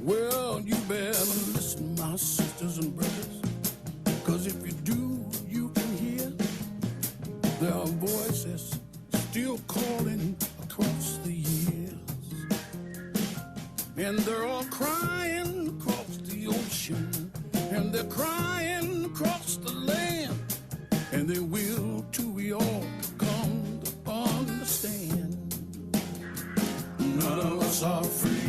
Well, you better listen, my sisters and brothers, because if you do, you can hear their voices still calling across the years. And they're all crying across the ocean, and they're crying across the land, and they will till we all come to understand. None of us are free.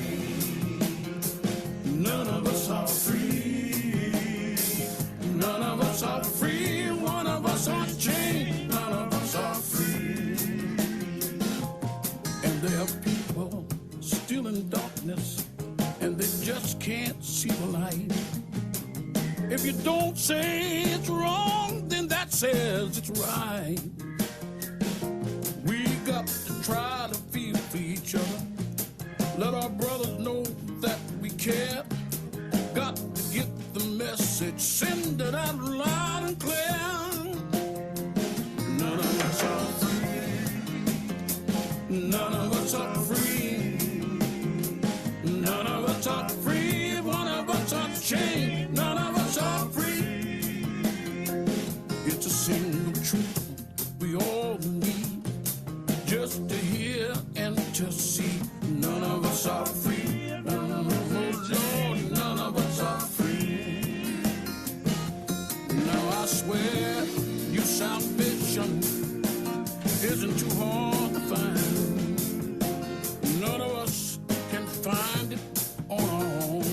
None of us are free. None of us are free. One of us are chained. None of us are free. And there are people still in darkness, and they just can't see the light. If you don't say it's wrong, then that says it's right. We got to try to feel for each other. Let our brothers know that we care. Got to get the message, send it out loud and clear. None of us are free. None of us are free. None of us are free. One of us are chained. None of us are free. It's a single truth we all need, just to hear and to see. None of us are free. None of us, oh Lord, none of us are free. Now I swear your salvation isn't too hard to find. None of us can find it on our own.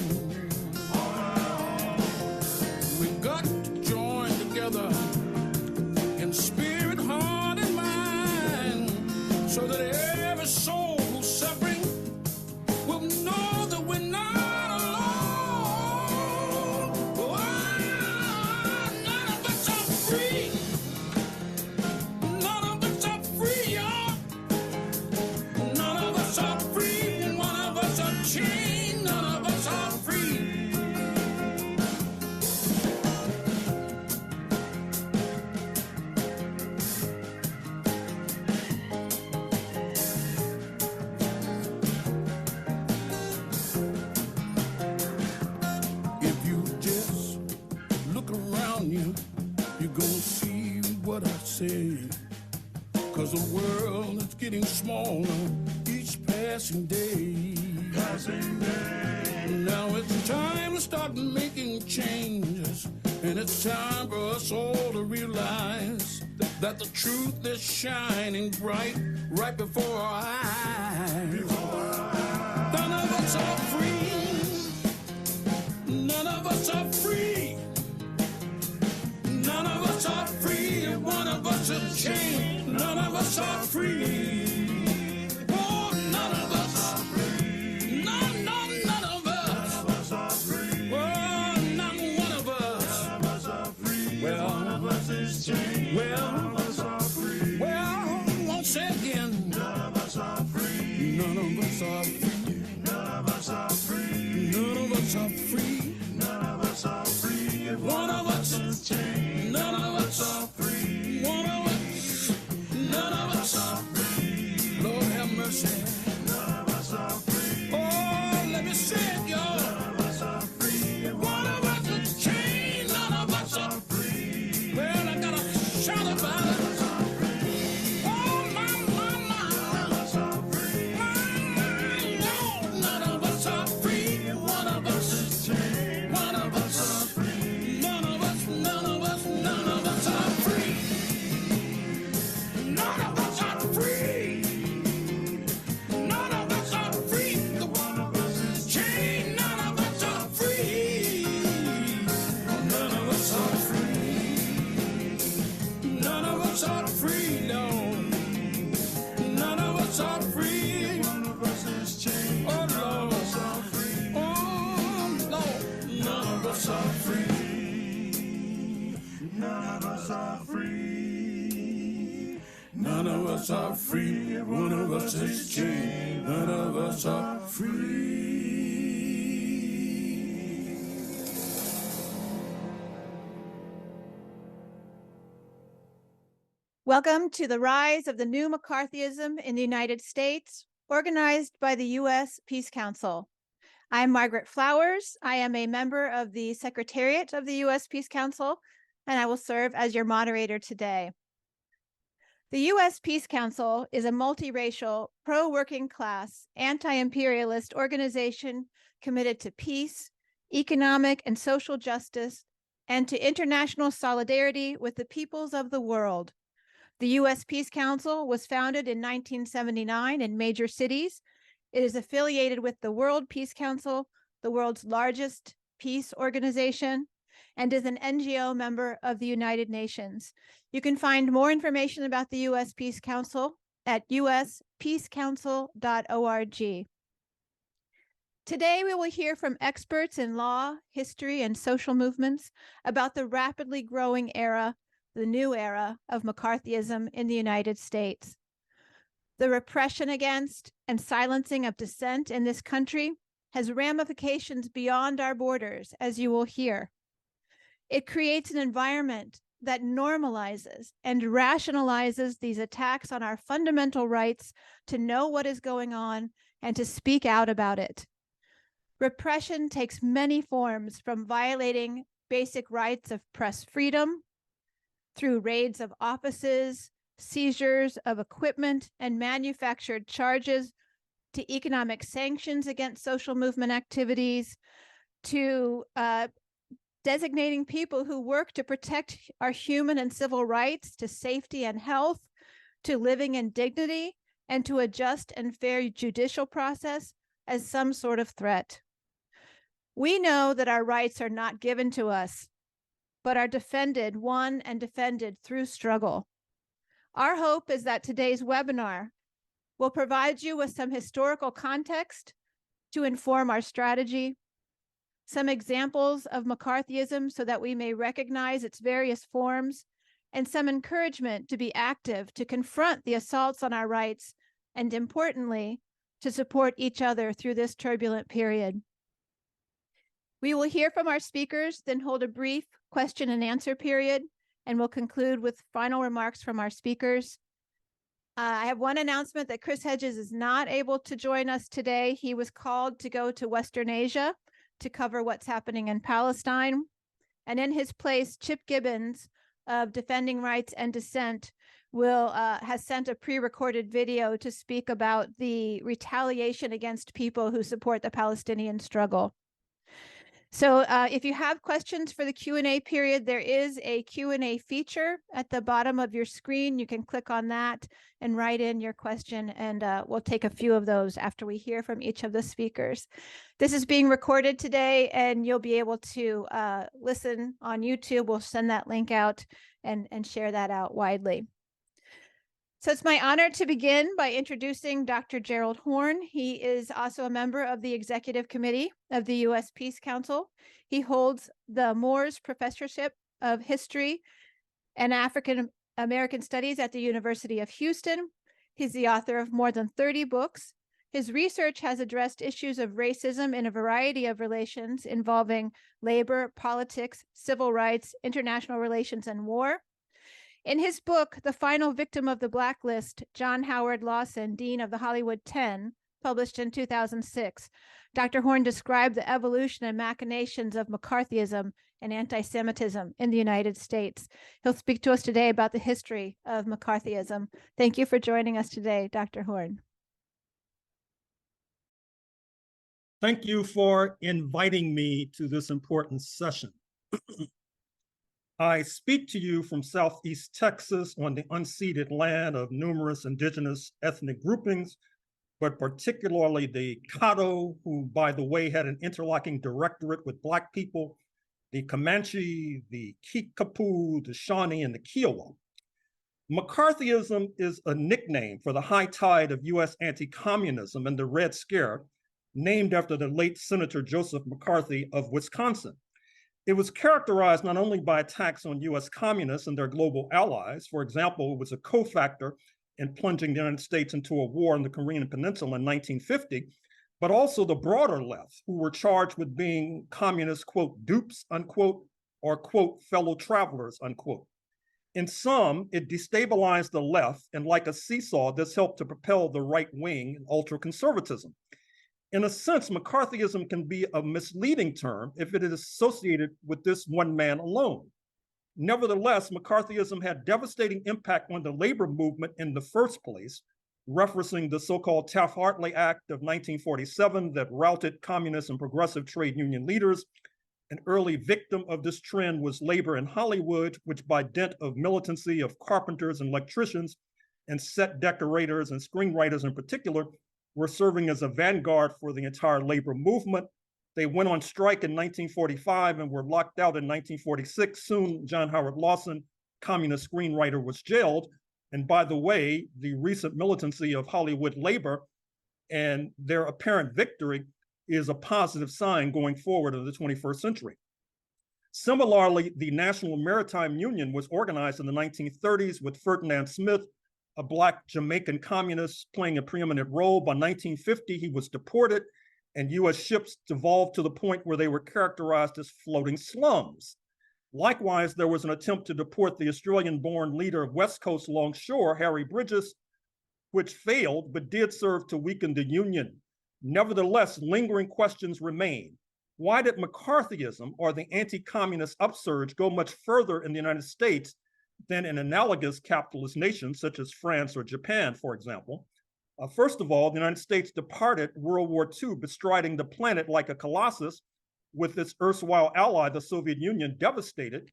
We've got to join together in spirit, heart, and mind, so that every soul who's suffering will know that we're not alone. Oh, none of us are free. None of us are free, y'all. None of us are free. One of us are chained. None of us are free. If you just look around you, you're gonna see what I say. 'Cause the world is getting smaller each passing day. Now it's time to start making changes, and it's time for us all to realize that the truth is shining bright right before our eyes. None of us are free. None of us are free. None of us are free. One of us is chained. None of us are free. Oh, none of us are free. None of us. None of us are free. Oh, not one of us. None of us are free. Well, one of us is chained. Well, none of us are free. Well, I won't say again. None of us are free. None of us are free. None of us are free. None of us are free. None of us are free. One of us is chained. None of us are free. One of us. None of us are free. Lord have mercy. None of us are free. Oh, let me say it, y'all. None of us are free. One of us is chained. None of us are free. Well, I gotta shout about it. Oh, my. None of us are free. No, none of us are free. One of us is chained. One of us are free. None of us are free. None of us are free. None of us are free. The one of us is chained. None of us are free. None of us are free. None of us are free. No. None of us are free. One of us is chained. Oh Lord. Oh Lord. None of us are free. None of us are free. None of us are free. One of us is chained. None of us are free. Welcome to the rise of the new McCarthyism in the United States, organized by the U.S. Peace Council. I'm Margaret Flowers. I am a member of the Secretariat of the U.S. Peace Council, and I will serve as your moderator today. The U.S. Peace Council is a multiracial, pro-working class, anti-imperialist organization committed to peace, economic and social justice, and to international solidarity with the peoples of the world. The U.S. Peace Council was founded in 1979 in major cities. It is affiliated with the World Peace Council, the world's largest peace organization, and is an NGO member of the United Nations. You can find more information about the U.S. Peace Council at uspeacecouncil.org. Today, we will hear from experts in law, history, and social movements about the rapidly growing era, the new era of McCarthyism in the United States. The repression against and silencing of dissent in this country has ramifications beyond our borders, as you will hear. It creates an environment that normalizes and rationalizes these attacks on our fundamental rights to know what is going on and to speak out about it. Repression takes many forms, from violating basic rights of press freedom, through raids of offices, seizures of equipment, and manufactured charges, to economic sanctions against social movement activities, to designating people who work to protect our human and civil rights, to safety and health, to living in dignity, and to a just and fair judicial process as some sort of threat. We know that our rights are not given to us, but are defended, won and defended through struggle. Our hope is that today's webinar will provide you with some historical context to inform our strategy, some examples of McCarthyism so that we may recognize its various forms, and some encouragement to be active, to confront the assaults on our rights, and importantly, to support each other through this turbulent period. We will hear from our speakers, then hold a brief question and answer period, and we'll conclude with final remarks from our speakers. I have one announcement that Chris Hedges is not able to join us today. He was called to go to Western Asia to cover what's happening in Palestine. And in his place, Chip Gibbons of Defending Rights and Dissent has sent a pre-recorded video to speak about the retaliation against people who support the Palestinian struggle. So if you have questions for the Q&A period, there is a Q&A feature at the bottom of your screen. You can click on that and write in your question, and we'll take a few of those after we hear from each of the speakers. This is being recorded today, and you'll be able to listen on YouTube. We'll send that link out and share that out widely. So it's my honor to begin by introducing Dr. Gerald Horne. He is also a member of the Executive Committee of the U.S. Peace Council. He holds the Moores Professorship of History and African American Studies at the University of Houston. He's the author of more than 30 books. His research has addressed issues of racism in a variety of relations involving labor, politics, civil rights, international relations, and war. In his book, The Final Victim of the Blacklist, John Howard Lawson, Dean of the Hollywood 10, published in 2006, Dr. Horne described the evolution and machinations of McCarthyism and anti-Semitism in the United States. He'll speak to us today about the history of McCarthyism. Thank you for joining us today, Dr. Horne. Thank you for inviting me to this important session. I speak to you from Southeast Texas on the unceded land of numerous indigenous ethnic groupings, but particularly the Caddo, who, by the way, had an interlocking directorate with Black people, the Comanche, the Kickapoo, the Shawnee, and the Kiowa. McCarthyism is a nickname for the high tide of US anti-communism and the Red Scare, named after the late Senator Joseph McCarthy of Wisconsin. It was characterized not only by attacks on US communists and their global allies. For example, it was a cofactor in plunging the United States into a war in the Korean Peninsula in 1950, but also the broader left, who were charged with being communist, quote, dupes, unquote, or, quote, fellow travelers, unquote. In sum, it destabilized the left, and like a seesaw, this helped to propel the right wing and ultra-conservatism. In a sense, McCarthyism can be a misleading term if it is associated with this one man alone. Nevertheless, McCarthyism had devastating impact on the labor movement in the first place, referencing the so-called Taft-Hartley Act of 1947 that routed communist and progressive trade union leaders. An early victim of this trend was labor in Hollywood, which by dint of militancy of carpenters and electricians and set decorators and screenwriters in particular, were serving as a vanguard for the entire labor movement. They went on strike in 1945 and were locked out in 1946. Soon, John Howard Lawson, communist screenwriter, was jailed. And by the way, the recent militancy of Hollywood labor and their apparent victory is a positive sign going forward in the 21st century. Similarly, the National Maritime Union was organized in the 1930s with Ferdinand Smith, a Black Jamaican communist, playing a preeminent role. By 1950, he was deported, and US ships devolved to the point where they were characterized as floating slums. Likewise, there was an attempt to deport the Australian-born leader of West Coast Longshore, Harry Bridges, which failed, but did serve to weaken the Union. Nevertheless, lingering questions remain. Why did McCarthyism or the anti-communist upsurge go much further in the United States than in analogous capitalist nations such as France or Japan, for example? First of all, the United States departed World War II, bestriding the planet like a colossus, with its erstwhile ally, the Soviet Union, devastated.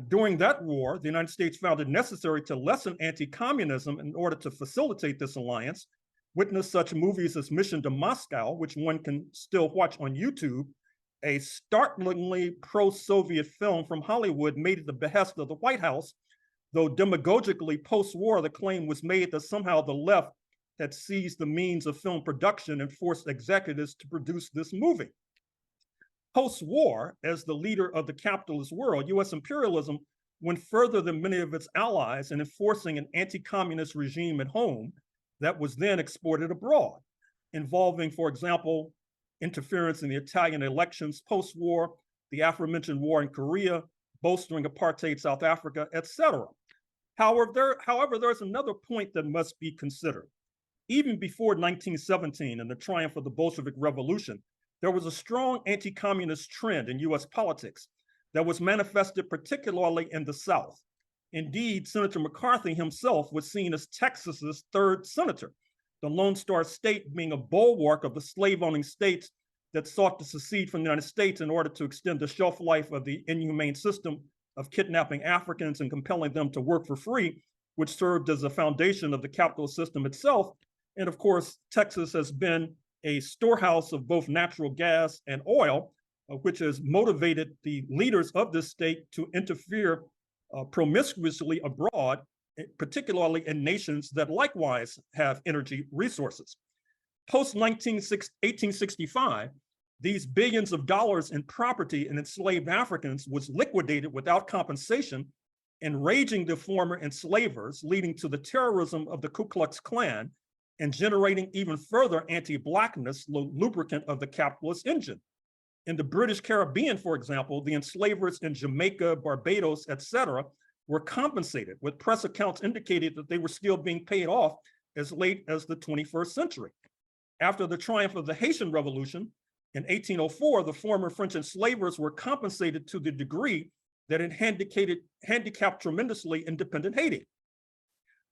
During that war, the United States found it necessary to lessen anti-communism in order to facilitate this alliance. Witness such movies as Mission to Moscow, which one can still watch on YouTube, a startlingly pro-Soviet film from Hollywood made at the behest of the White House, though demagogically post-war the claim was made that somehow the left had seized the means of film production and forced executives to produce this movie. Post-war, as the leader of the capitalist world, US imperialism went further than many of its allies in enforcing an anti-communist regime at home that was then exported abroad, involving, for example, interference in the Italian elections post-war, the aforementioned war in Korea, bolstering apartheid South Africa, etc. However, there's another point that must be considered. Even before 1917 and the triumph of the Bolshevik Revolution, there was a strong anti-communist trend in US politics that was manifested particularly in the South. Indeed, Senator McCarthy himself was seen as Texas's third senator, the Lone Star State being a bulwark of the slave-owning states that sought to secede from the United States in order to extend the shelf life of the inhumane system of kidnapping Africans and compelling them to work for free, which served as the foundation of the capitalist system itself. And of course, Texas has been a storehouse of both natural gas and oil, which has motivated the leaders of this state to interfere promiscuously abroad, particularly in nations that likewise have energy resources. Post-1865, these billions of dollars in property in enslaved Africans was liquidated without compensation, enraging the former enslavers, leading to the terrorism of the Ku Klux Klan and generating even further anti-Blackness, the lubricant of the capitalist engine. In the British Caribbean, for example, the enslavers in Jamaica, Barbados, etc., were compensated, with press accounts indicating that they were still being paid off as late as the 21st century. After the triumph of the Haitian Revolution in 1804, the former French enslavers were compensated to the degree that it handicapped tremendously independent Haiti.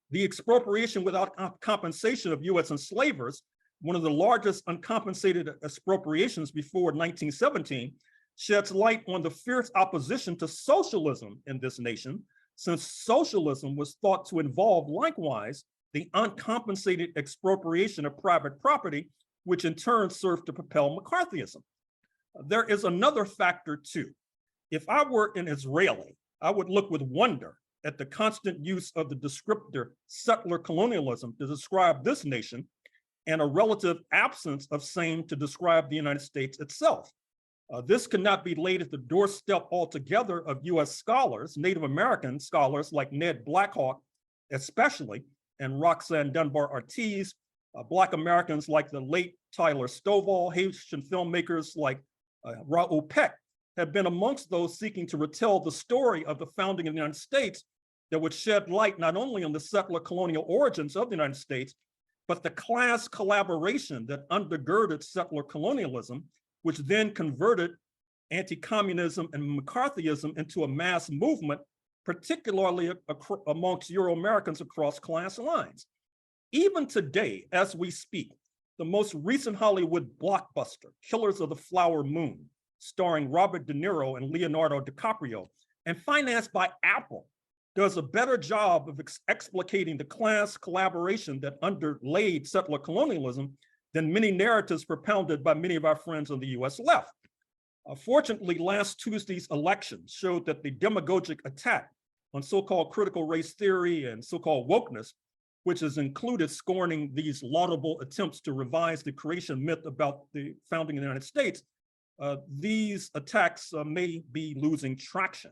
The expropriation without compensation of US enslavers, one of the largest uncompensated expropriations before 1917, sheds light on the fierce opposition to socialism in this nation, since socialism was thought to involve likewise the uncompensated expropriation of private property, which in turn served to propel McCarthyism. There is another factor too. If I were an Israeli, I would look with wonder at the constant use of the descriptor settler colonialism to describe this nation, and a relative absence of same to describe the United States itself. This cannot be laid at the doorstep altogether of US scholars, Native American scholars like Ned Blackhawk especially, and Roxanne Dunbar Ortiz, Black Americans like the late Tyler Stovall, Haitian filmmakers like Raoul Peck have been amongst those seeking to retell the story of the founding of the United States that would shed light not only on the settler colonial origins of the United States, but the class collaboration that undergirded settler colonialism, which then converted anti-communism and McCarthyism into a mass movement, particularly amongst Euro-Americans across class lines. Even today, as we speak, the most recent Hollywood blockbuster, Killers of the Flower Moon, starring Robert De Niro and Leonardo DiCaprio, and financed by Apple, does a better job of explicating the class collaboration that underlaid settler colonialism than many narratives propounded by many of our friends on the US left. Fortunately, last Tuesday's election showed that the demagogic attack on so-called critical race theory and so-called wokeness, which has included scorning these laudable attempts to revise the creation myth about the founding of the United States, these attacks may be losing traction.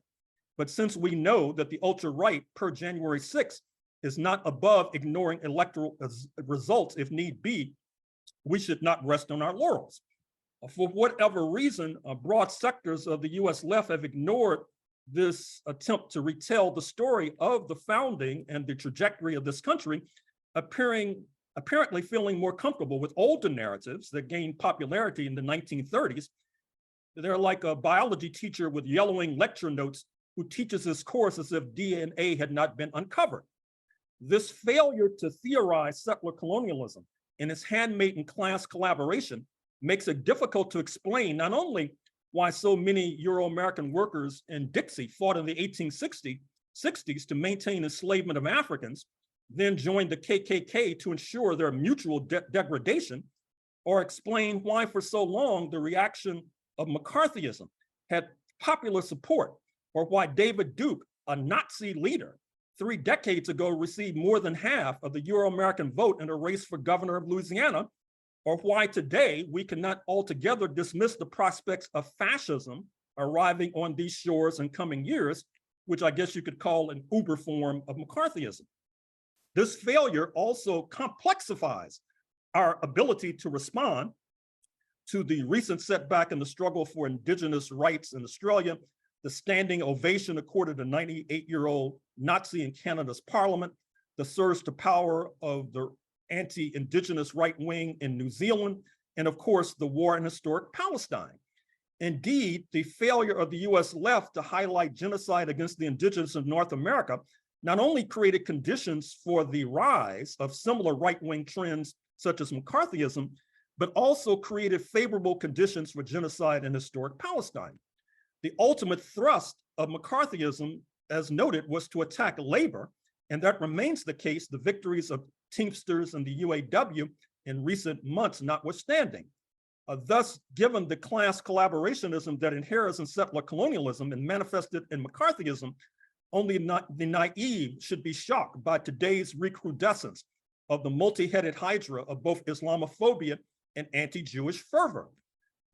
But since we know that the ultra-right per January 6th is not above ignoring electoral results if need be, we should not rest on our laurels. For whatever reason, broad sectors of the US left have ignored this attempt to retell the story of the founding and the trajectory of this country, apparently feeling more comfortable with older narratives that gained popularity in the 1930s. They're like a biology teacher with yellowing lecture notes who teaches his course as if DNA had not been uncovered. This failure to theorize settler colonialism and its handmaiden class collaboration makes it difficult to explain not only why so many Euro-American workers in Dixie fought in the 1860s to maintain enslavement of Africans, then joined the KKK to ensure their mutual degradation, or explain why for so long the reaction of McCarthyism had popular support, or why David Duke, a Nazi leader, 3 decades ago received more than half of the Euro-American vote in a race for governor of Louisiana, or why today we cannot altogether dismiss the prospects of fascism arriving on these shores in coming years, which I guess you could call an uber form of McCarthyism. This failure also complexifies our ability to respond to the recent setback in the struggle for indigenous rights in Australia, the standing ovation accorded a 98-year-old Nazi in Canada's parliament, the surge to power of the anti-indigenous right wing in New Zealand, and of course, the war in historic Palestine. Indeed, the failure of the US left to highlight genocide against the indigenous of North America not only created conditions for the rise of similar right-wing trends such as McCarthyism, but also created favorable conditions for genocide in historic Palestine. The ultimate thrust of McCarthyism, as noted, was to attack labor, and that remains the case, the victories of Teamsters and the UAW in recent months notwithstanding. Thus, given the class collaborationism that inheres in settler colonialism and manifested in McCarthyism, only the naive should be shocked by today's recrudescence of the multi-headed hydra of both Islamophobia and anti-Jewish fervor.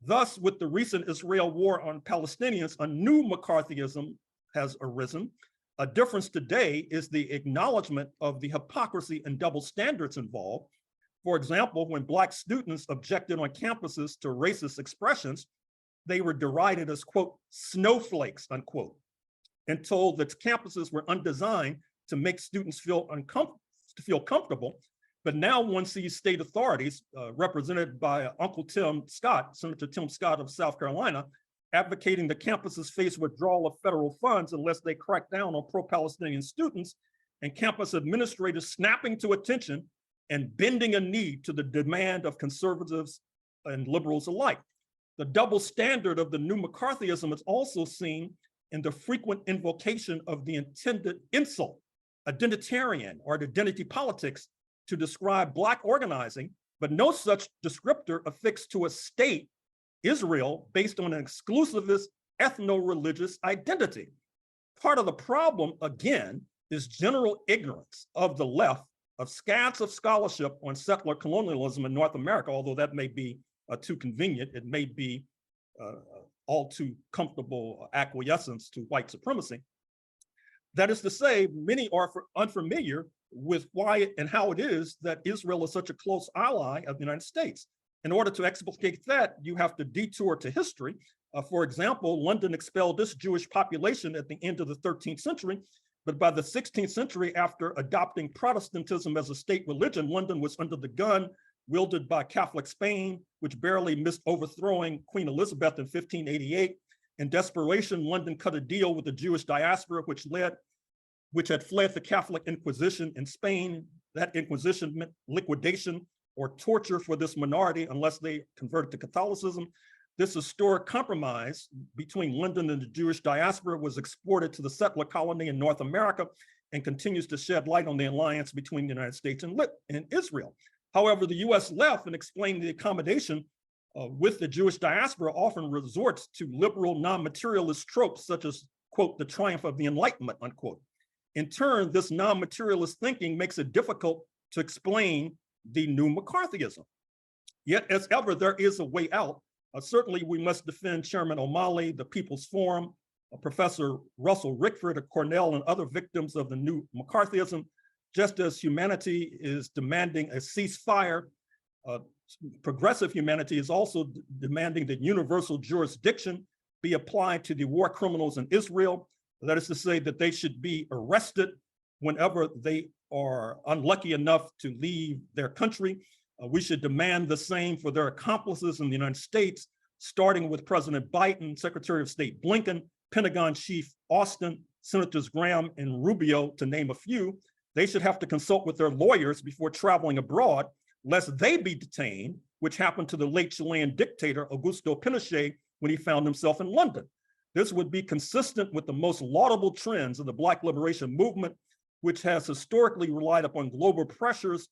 Thus, with the recent Israel war on Palestinians, a new McCarthyism has arisen. A difference today is the acknowledgement of the hypocrisy and double standards involved. For example, when Black students objected on campuses to racist expressions, they were derided as, quote, snowflakes, unquote, and told that campuses were undesigned to make students feel comfortable. But now one sees state authorities, represented by Uncle Tim Scott, Senator Tim Scott of South Carolina, advocating the campuses face withdrawal of federal funds unless they crack down on pro-Palestinian students, and campus administrators snapping to attention and bending a knee to the demand of conservatives and liberals alike. The double standard of the new McCarthyism is also seen in the frequent invocation of the intended insult, identitarian or identity politics, to describe Black organizing, but no such descriptor affixed to a state, Israel, based on an exclusivist ethno-religious identity. Part of the problem, again, is general ignorance of the left of scats of scholarship on settler colonialism in North America, although that may be too convenient. It may be all too comfortable acquiescence to white supremacy. That is to say, many are unfamiliar with why and how it is that Israel is such a close ally of the United States. In order to explicate that, you have to detour to history. For example, London expelled this Jewish population at the end of the 13th century But by the 16th century, after adopting Protestantism as a state religion, London was under the gun wielded by Catholic Spain, which barely missed overthrowing Queen Elizabeth in 1588. In desperation, London cut a deal with the Jewish diaspora, which had fled the Catholic Inquisition in Spain. That Inquisition meant liquidation or torture for this minority unless they converted to Catholicism. This historic compromise between London and the Jewish diaspora was exported to the settler colony in North America and continues to shed light on the alliance between the United States and Israel. However, the US left and explained the accommodation with the Jewish diaspora often resorts to liberal non-materialist tropes such as, quote, the triumph of the Enlightenment, unquote. In turn, this non-materialist thinking makes it difficult to explain the new McCarthyism. Yet, as ever, there is a way out. Certainly, we must defend Chairman Omali, the People's Forum, Professor Russell Rickford of Cornell, and other victims of the new McCarthyism. Just as humanity is demanding a ceasefire, progressive humanity is also demanding that universal jurisdiction be applied to the war criminals in Israel. That is to say that they should be arrested whenever they are unlucky enough to leave their country. We should demand the same for their accomplices in the United States, starting with President Biden, Secretary of State Blinken, Pentagon Chief Austin, Senators Graham and Rubio, to name a few. They should have to consult with their lawyers before traveling abroad, lest they be detained, which happened to the late Chilean dictator Augusto Pinochet when he found himself in London. This would be consistent with the most laudable trends of the Black liberation movement, which has historically relied upon global pressures,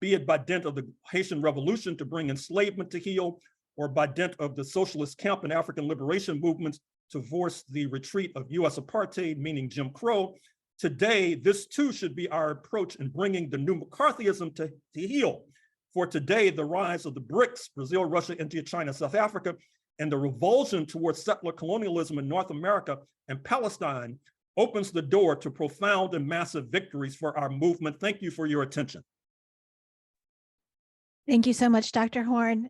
be it by dint of the Haitian Revolution to bring enslavement to heel, or by dint of the socialist camp and African liberation movements to force the retreat of US apartheid, meaning Jim Crow. Today, this too should be our approach in bringing the new McCarthyism to heel. For today, the rise of the BRICS, Brazil, Russia, India, China, South Africa, and the revulsion towards settler colonialism in North America and Palestine opens the door to profound and massive victories for our movement. Thank you for your attention. Thank you so much, Dr. Horne.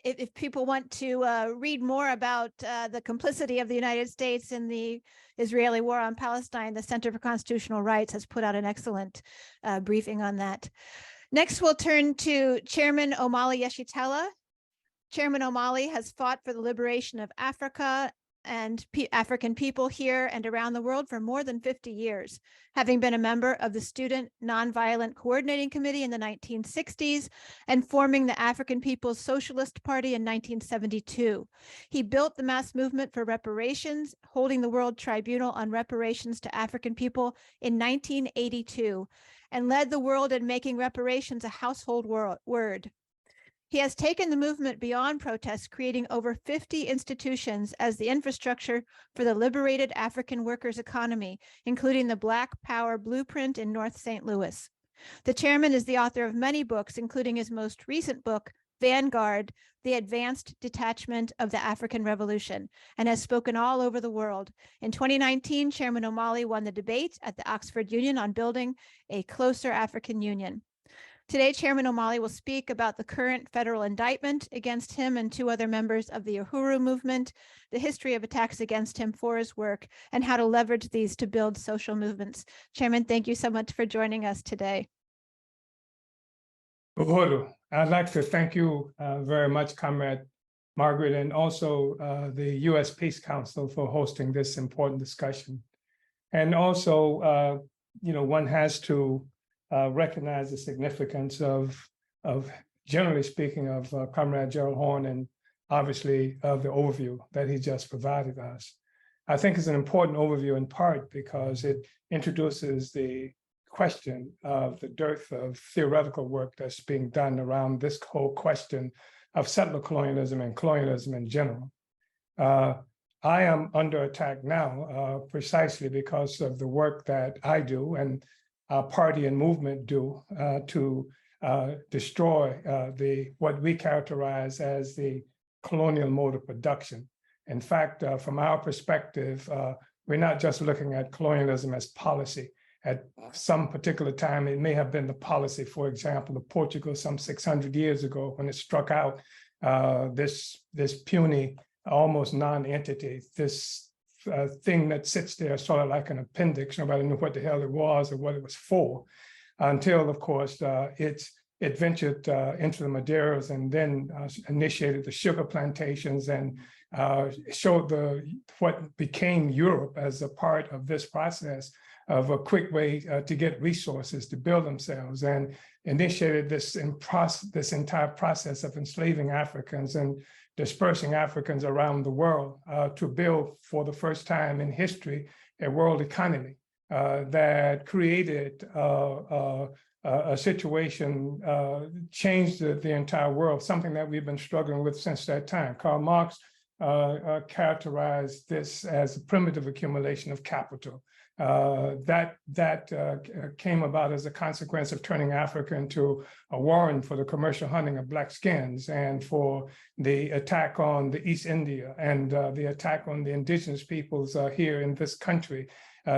If people want to read more about the complicity of the United States in the Israeli war on Palestine, the Center for Constitutional Rights has put out an excellent briefing on that. Next, we'll turn to Chairman Omali Yeshitela. Chairman Omali has fought for the liberation of Africa and African people here and around the world for more than 50 years, having been a member of the Student Nonviolent Coordinating Committee in the 1960s and forming the African People's Socialist Party in 1972. He built the mass movement for reparations, holding the World Tribunal on Reparations to African People in 1982, and led the world in making reparations a household word. He has taken the movement beyond protests, creating over 50 institutions as the infrastructure for the liberated African workers' economy, including the Black Power Blueprint in North St. Louis. The chairman is the author of many books, including his most recent book, Vanguard, The Advanced Detachment of the African Revolution, and has spoken all over the world. In 2019, Chairman Omali won the debate at the Oxford Union on building a closer African Union. Today, Chairman Omali will speak about the current federal indictment against him and two other members of the Uhuru movement, the history of attacks against him for his work, and how to leverage these to build social movements. Chairman, thank you so much for joining us today. Uhuru, I'd like to thank you very much, Comrade Margaret, and also the U.S. Peace Council for hosting this important discussion. And also, one has to recognize the significance of generally speaking, of Comrade Gerald Horne, and obviously of the overview that he just provided us. I think it's an important overview in part because it introduces the question of the dearth of theoretical work that's being done around this whole question of settler colonialism and colonialism in general. I am under attack now precisely because of the work that I do and our party and movement do to destroy what we characterize as the colonial mode of production. In fact, from our perspective, we're not just looking at colonialism as policy. At some particular time, it may have been the policy, for example, of Portugal some 600 years ago when it struck out this puny, almost non-entity, this thing that sits there sort of like an appendix. Nobody knew what the hell it was or what it was for, until, of course, it ventured into the Madeiras and then initiated the sugar plantations and showed what became Europe as a part of this process of a quick way to get resources to build themselves, and initiated this entire process of enslaving Africans and dispersing Africans around the world to build, for the first time in history, a world economy that created a situation, changed the entire world, something that we've been struggling with since that time. Karl Marx characterized this as a primitive accumulation of capital. That came about as a consequence of turning Africa into a warren for the commercial hunting of black skins, and for the attack on the East India, and the attack on the indigenous peoples here in this country.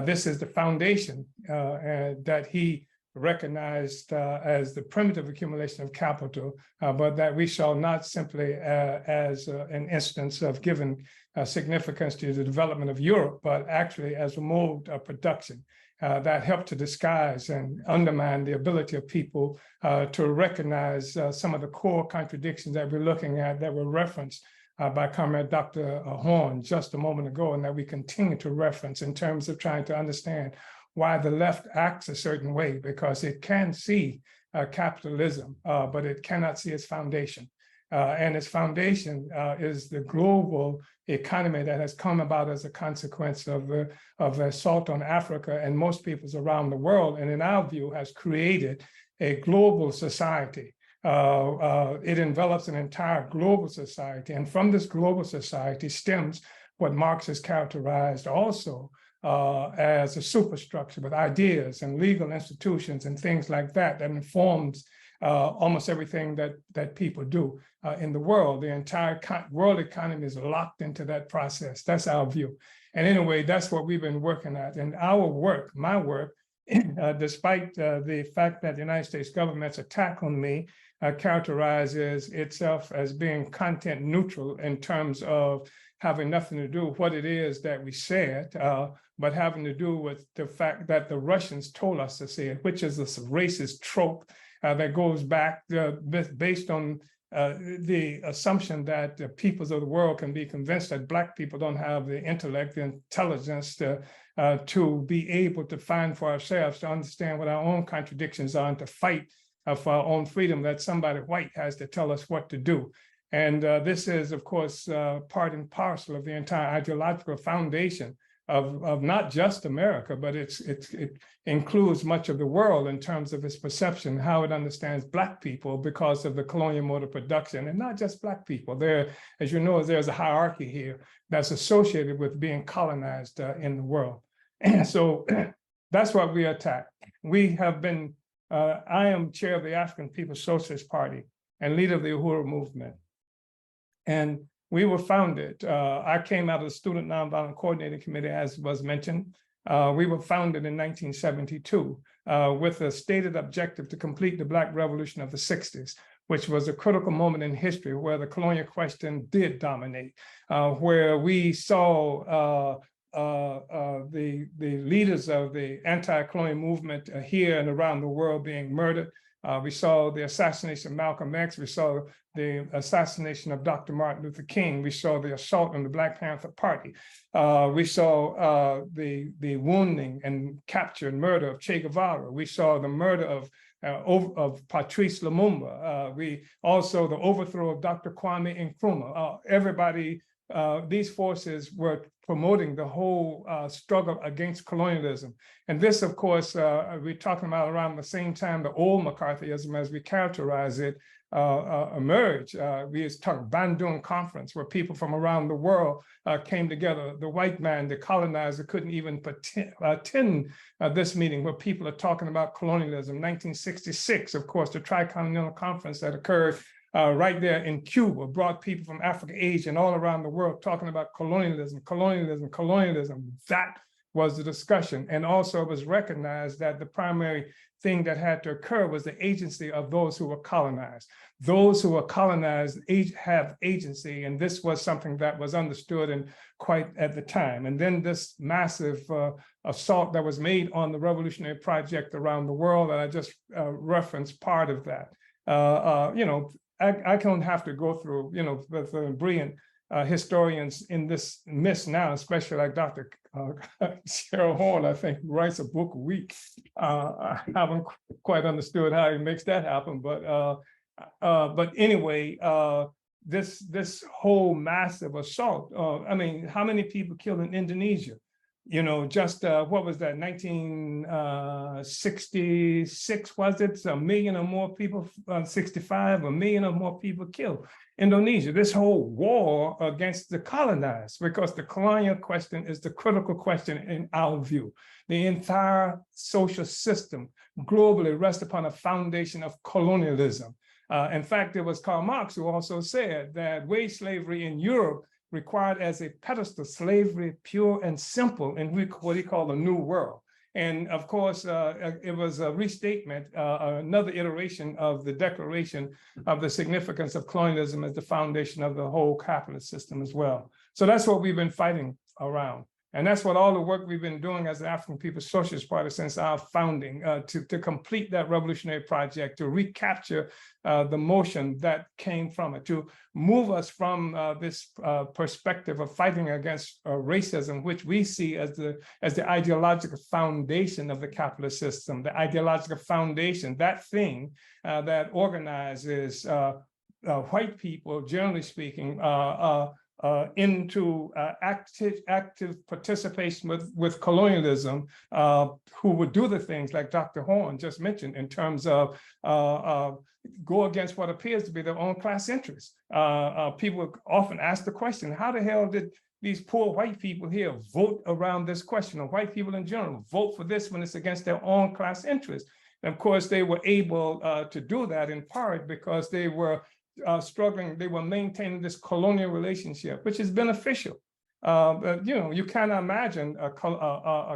This is the foundation that he recognized as the primitive accumulation of capital, but that we shall not simply as an instance of giving significance to the development of Europe, but actually as a mode of production that helped to disguise and undermine the ability of people to recognize some of the core contradictions that we're looking at, that were referenced by Comrade Dr. Horne just a moment ago, and that we continue to reference in terms of trying to understand why the left acts a certain way, because it can see capitalism, but it cannot see its foundation. And its foundation is the global economy that has come about as a consequence of the assault on Africa and most peoples around the world, and in our view has created a global society. It envelops an entire global society, and from this global society stems what Marx has characterized also as a superstructure with ideas and legal institutions and things like that, that informs almost everything that people do in the world. The entire world economy is locked into that process. That's our view. And anyway, that's what we've been working at. And our work, my work, despite the fact that the United States government's attack on me characterizes itself as being content neutral in terms of having nothing to do with what it is that we said, but having to do with the fact that the Russians told us to say it, which is this racist trope that goes back based on the assumption that the peoples of the world can be convinced that Black people don't have the intellect, the intelligence to be able to find for ourselves, to understand what our own contradictions are, and to fight for our own freedom, that somebody white has to tell us what to do. And this is, of course, part and parcel of the entire ideological foundation of not just America, but it includes much of the world in terms of its perception, how it understands Black people because of the colonial mode of production, and not just Black people. There, as you know, there's a hierarchy here that's associated with being colonized in the world. And so that's what we attack. We have been, I am chair of the African People's Socialist Party and leader of the Uhuru movement. And we were founded, I came out of the Student Nonviolent Coordinating Committee, as was mentioned. We were founded in 1972 with a stated objective to complete the Black Revolution of the 60s, which was a critical moment in history where the colonial question did dominate, where we saw the leaders of the anti-colonial movement here and around the world being murdered. We saw the assassination of Malcolm X. We saw the assassination of Dr. Martin Luther King. We saw the assault on the Black Panther Party. We saw the wounding and capture and murder of Che Guevara. We saw the murder of Patrice Lumumba. We also the overthrow of Dr. Kwame Nkrumah. Everybody, these forces were promoting the whole struggle against colonialism. And this, of course, we're talking about around the same time the old McCarthyism, as we characterize it, emerged. We was talking Bandung Conference, where people from around the world came together. The white man, the colonizer, couldn't even attend this meeting where people are talking about colonialism. 1966, of course, the Tricontinental Conference that occurred right there in Cuba brought people from Africa, Asia, and all around the world talking about colonialism, colonialism, colonialism. That was the discussion. And also it was recognized that the primary thing that had to occur was the agency of those who were colonized. Those who were colonized have agency, and this was something that was understood and quite at the time. And then this massive assault that was made on the revolutionary project around the world, and I just referenced part of that. I don't have to go through, the brilliant historians in this midst now, especially like Dr. Gerald Horne, I think, writes a book a week. I haven't quite understood how he makes that happen, but anyway, this whole massive assault. I mean, how many people killed in Indonesia? Just what was that? 1966 was it? A million or more people, 65, a million or more people killed. Indonesia, this whole war against the colonized, because the colonial question is the critical question in our view. The entire social system globally rests upon a foundation of colonialism. In fact, it was Karl Marx who also said that wage slavery in Europe required as a pedestal slavery pure and simple in what he called the New World. And of course, it was a restatement, another iteration of the declaration of the significance of colonialism as the foundation of the whole capitalist system as well. So that's what we've been fighting around. And that's what all the work we've been doing as the African People's Socialist Party since our founding, to complete that revolutionary project, to recapture the motion that came from it, to move us from this perspective of fighting against racism, which we see as the ideological foundation of the capitalist system, the ideological foundation, that thing that organizes white people, generally speaking, into active participation with colonialism, who would do the things like Dr. Horne just mentioned in terms of go against what appears to be their own class interests. People often ask the question, how the hell did these poor white people here vote around this question, or white people in general vote for this when it's against their own class interests? And of course, they were able to do that in part because they were struggling, they were maintaining this colonial relationship, which is beneficial. You cannot imagine a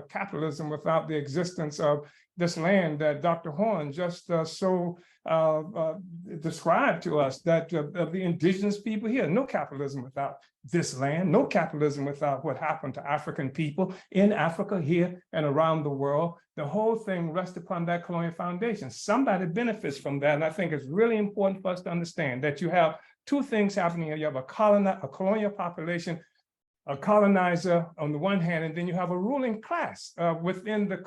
capitalism without the existence of this land that Dr. Horne just described to us, that of the indigenous people here. No capitalism without this land, no capitalism without what happened to African people in Africa, here and around the world. The whole thing rests upon that colonial foundation. Somebody benefits from that. And I think it's really important for us to understand that you have two things happening here. You have a colonial population, a colonizer on the one hand, and then you have a ruling class within the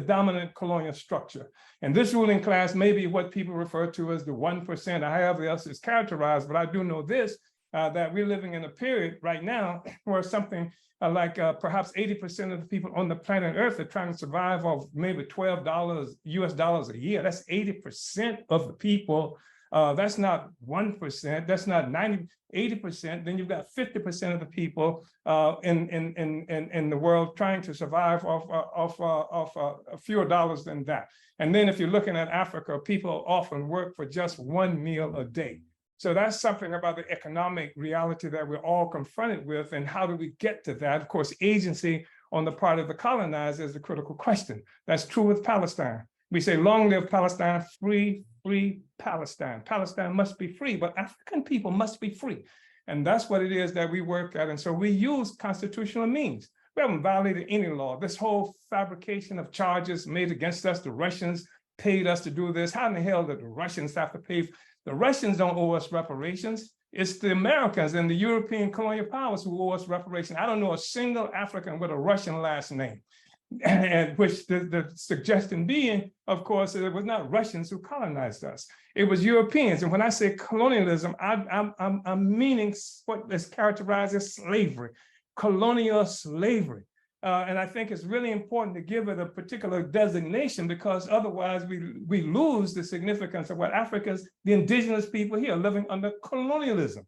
dominant colonial structure. And this ruling class may be what people refer to as the 1%, or however else it's characterized, but I do know this, that we're living in a period right now where something like perhaps 80% of the people on the planet Earth are trying to survive off maybe $12 US dollars a year. That's 80% of the people. That's not 1%, that's not 80%. Then you've got 50% of the people in the world trying to survive off a fewer dollars than that. And then if you're looking at Africa, people often work for just one meal a day. So that's something about the economic reality that we're all confronted with. And how do we get to that? Of course, agency on the part of the colonized is the critical question. That's true with Palestine. We say, long live Palestine, free Palestine. Palestine must be free, but African people must be free. And that's what it is that we work at. And so we use constitutional means. We haven't violated any law. This whole fabrication of charges made against us, the Russians paid us to do this. How in the hell did the Russians have to pay? The Russians don't owe us reparations. It's the Americans and the European colonial powers who owe us reparations. I don't know a single African with a Russian last name. And which the suggestion being, of course, it was not Russians who colonized us. It was Europeans. And when I say colonialism, I'm meaning what is characterized as slavery, colonial slavery. And I think it's really important to give it a particular designation, because otherwise we lose the significance of what Africa's, the indigenous people here living under colonialism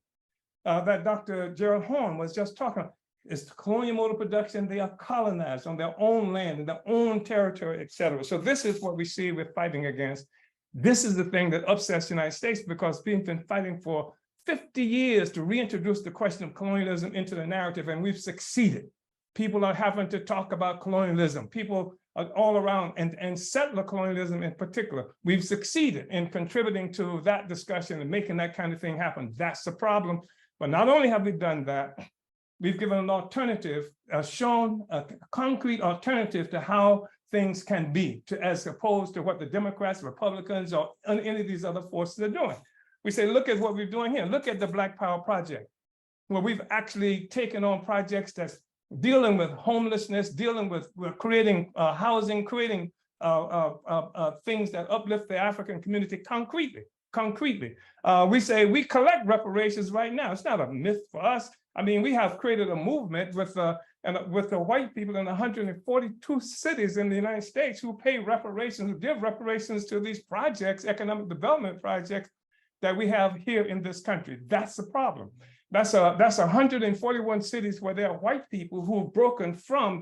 that Dr. Gerald Horne was just talking about. It's the colonial mode of production. They are colonized on their own land, in their own territory, et cetera. So this is what we see we're fighting against. This is the thing that upsets the United States, because we've been fighting for 50 years to reintroduce the question of colonialism into the narrative, and we've succeeded. People are having to talk about colonialism. People are all around, and settler colonialism in particular. We've succeeded in contributing to that discussion and making that kind of thing happen. That's the problem. But not only have we done that, we've given an alternative, shown a concrete alternative to how things can be, as opposed to what the Democrats, Republicans, or any of these other forces are doing. We say, look at what we're doing here. Look at the Black Power Project, where we've actually taken on projects that's dealing with homelessness, dealing with creating housing, creating things that uplift the African community concretely. We say we collect reparations right now. It's not a myth for us. I mean, we have created a movement with the white people in 142 cities in the United States who pay reparations, who give reparations to these projects, economic development projects that we have here in this country. That's the problem. That's 141 cities where there are white people who've broken from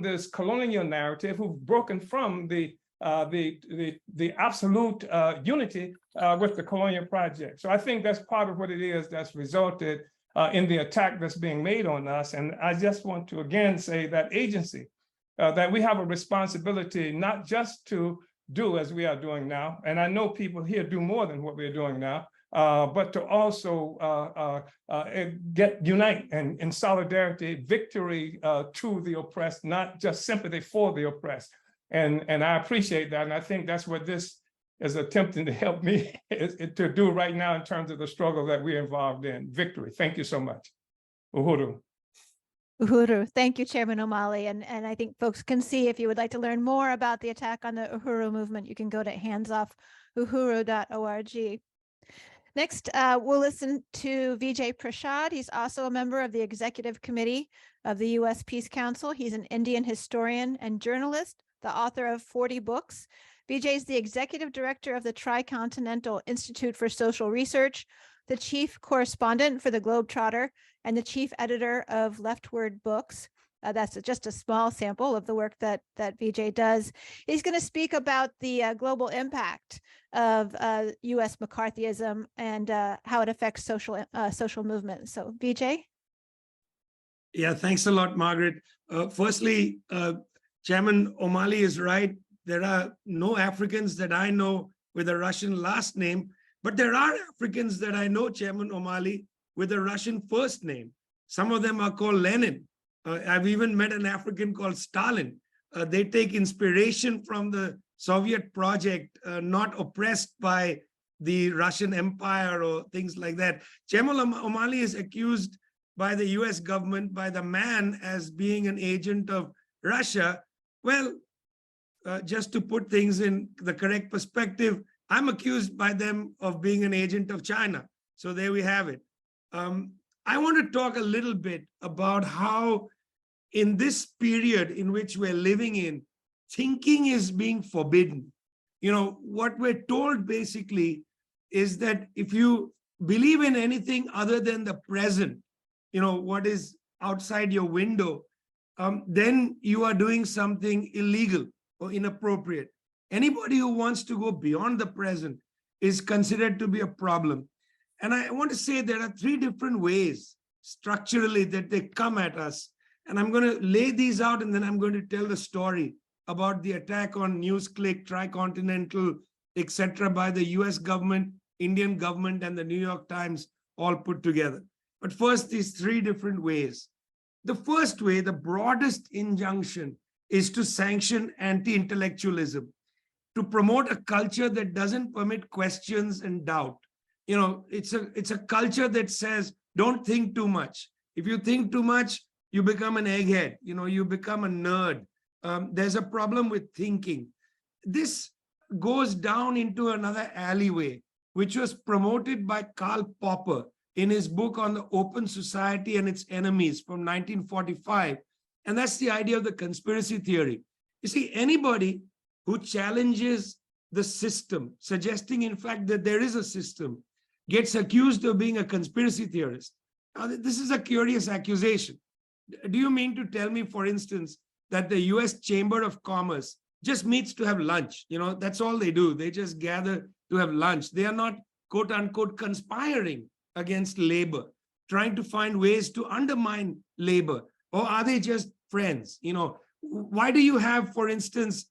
this colonial narrative, who've broken from the absolute unity with the colonial project. So I think that's part of what it is that's resulted in the attack that's being made on us. And I just want to again say that agency, that we have a responsibility not just to do as we are doing now, and I know people here do more than what we're doing now, but to also unite and in solidarity, victory to the oppressed, not just sympathy for the oppressed. And I appreciate that. And I think that's what this is attempting to help me to do right now in terms of the struggle that we're involved in. Victory. Thank you so much. Uhuru. Uhuru. Thank you, Chairman Omali. And I think folks can see, if you would like to learn more about the attack on the Uhuru movement, you can go to handsoffuhuru.org. Next, we'll listen to Vijay Prashad. He's also a member of the Executive Committee of the U.S. Peace Council. He's an Indian historian and journalist, the author of 40 books. Vijay is the executive director of the Tricontinental Institute for Social Research, the chief correspondent for the Globetrotter, and the chief editor of Leftward Books. That's just a small sample of the work that Vijay does. He's going to speak about the global impact of U.S. McCarthyism and how it affects social movements. So, Vijay? Yeah, thanks a lot, Margaret. Firstly, Chairman Omali is right. There are no Africans that I know with a Russian last name, but there are Africans that I know, Chairman Omali, with a Russian first name. Some of them are called Lenin. I've even met an African called Stalin. They take inspiration from the Soviet project, not oppressed by the Russian Empire or things like that. Chairman Omali is accused by the US government, by the man, as being an agent of Russia. Well, just to put things in the correct perspective, I'm accused by them of being an agent of China. So there we have it. I want to talk a little bit about how in this period in which we're living in, thinking is being forbidden. You know, what we're told basically is that if you believe in anything other than the present, you know, what is outside your window, then you are doing something illegal or inappropriate. Anybody who wants to go beyond the present is considered to be a problem. And I want to say there are three different ways structurally that they come at us. And I'm going to lay these out, and then I'm going to tell the story about the attack on NewsClick, Tricontinental, etc., by the US government, Indian government, and the New York Times all put together. But first, these three different ways. The first way, the broadest injunction, is to sanction anti-intellectualism, to promote a culture that doesn't permit questions and doubt. You know, it's a culture that says, don't think too much. If you think too much, you become an egghead, you know, you become a nerd. There's a problem with thinking. This goes down into another alleyway, which was promoted by Karl Popper in his book on the open society and its enemies from 1945. And that's the idea of the conspiracy theory. You see, anybody who challenges the system, suggesting, in fact, that there is a system, gets accused of being a conspiracy theorist. Now, this is a curious accusation. Do you mean to tell me, for instance, that the US Chamber of Commerce just meets to have lunch? You know, that's all they do. They just gather to have lunch. They are not, quote unquote, conspiring against labor, trying to find ways to undermine labor, or are they just friends? Why do you have, for instance,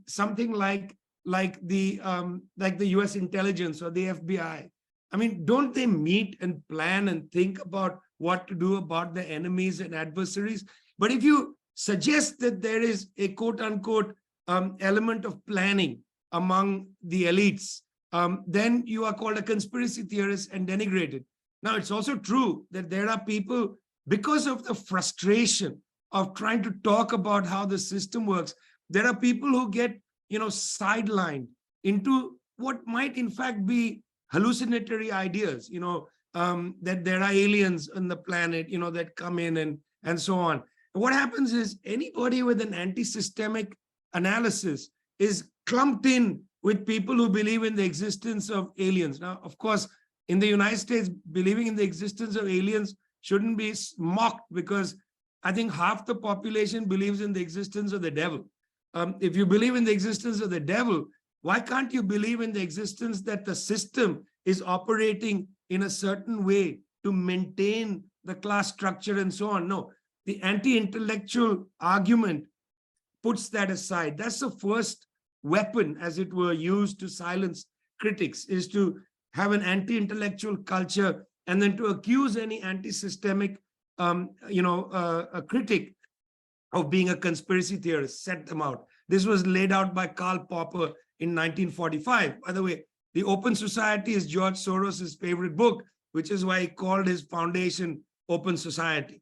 something like the US intelligence or the FBI? I mean, don't they meet and plan and think about what to do about the enemies and adversaries? But if you suggest that there is a quote unquote element of planning among the elites, then you are called a conspiracy theorist and denigrated. Now, it's also true that there are people, because of the frustration of trying to talk about how the system works, there are people who get, sidelined into what might in fact be hallucinatory ideas, that there are aliens on the planet, that come in and so on. And what happens is anybody with an anti-systemic analysis is clumped in with people who believe in the existence of aliens. Now, of course, in the United States, believing in the existence of aliens shouldn't be mocked, because I think half the population believes in the existence of the devil. If you believe in the existence of the devil, why can't you believe in the existence that the system is operating in a certain way to maintain the class structure and so on? No, the anti-intellectual argument puts that aside. That's the first weapon, as it were, used to silence critics, is to have an anti-intellectual culture and then to accuse any anti-systemic a critic of being a conspiracy theorist, set them out. This was laid out by Karl Popper in 1945. By the way, The Open Society is George Soros's favorite book, which is why he called his foundation Open Society.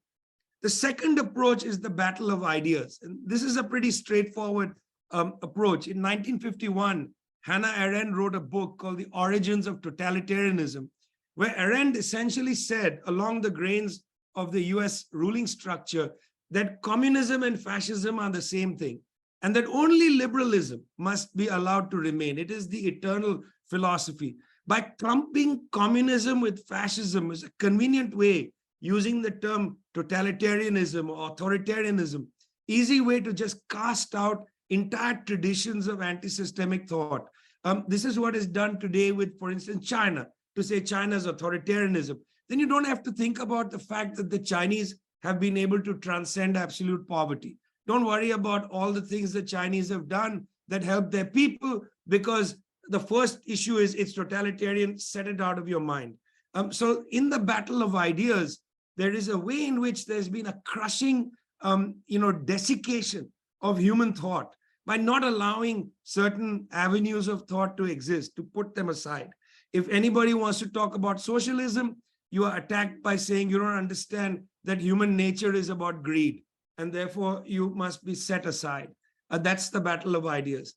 The second approach is the battle of ideas. And this is a pretty straightforward approach. In 1951, Hannah Arendt wrote a book called The Origins of Totalitarianism, where Arendt essentially said, along the grains of the US ruling structure, that communism and fascism are the same thing, and that only liberalism must be allowed to remain. It is the eternal philosophy. By clumping communism with fascism is a convenient way, using the term totalitarianism or authoritarianism, easy way to just cast out entire traditions of anti-systemic thought. This is what is done today with, for instance, China, to say China's authoritarianism. Then you don't have to think about the fact that the Chinese have been able to transcend absolute poverty. Don't worry about all the things the Chinese have done that help their people, because the first issue is it's totalitarian, set it out of your mind. So in the battle of ideas, there is a way in which there's been a crushing, desiccation of human thought by not allowing certain avenues of thought to exist, to put them aside. If anybody wants to talk about socialism, you are attacked by saying you don't understand that human nature is about greed, and therefore you must be set aside. That's the battle of ideas.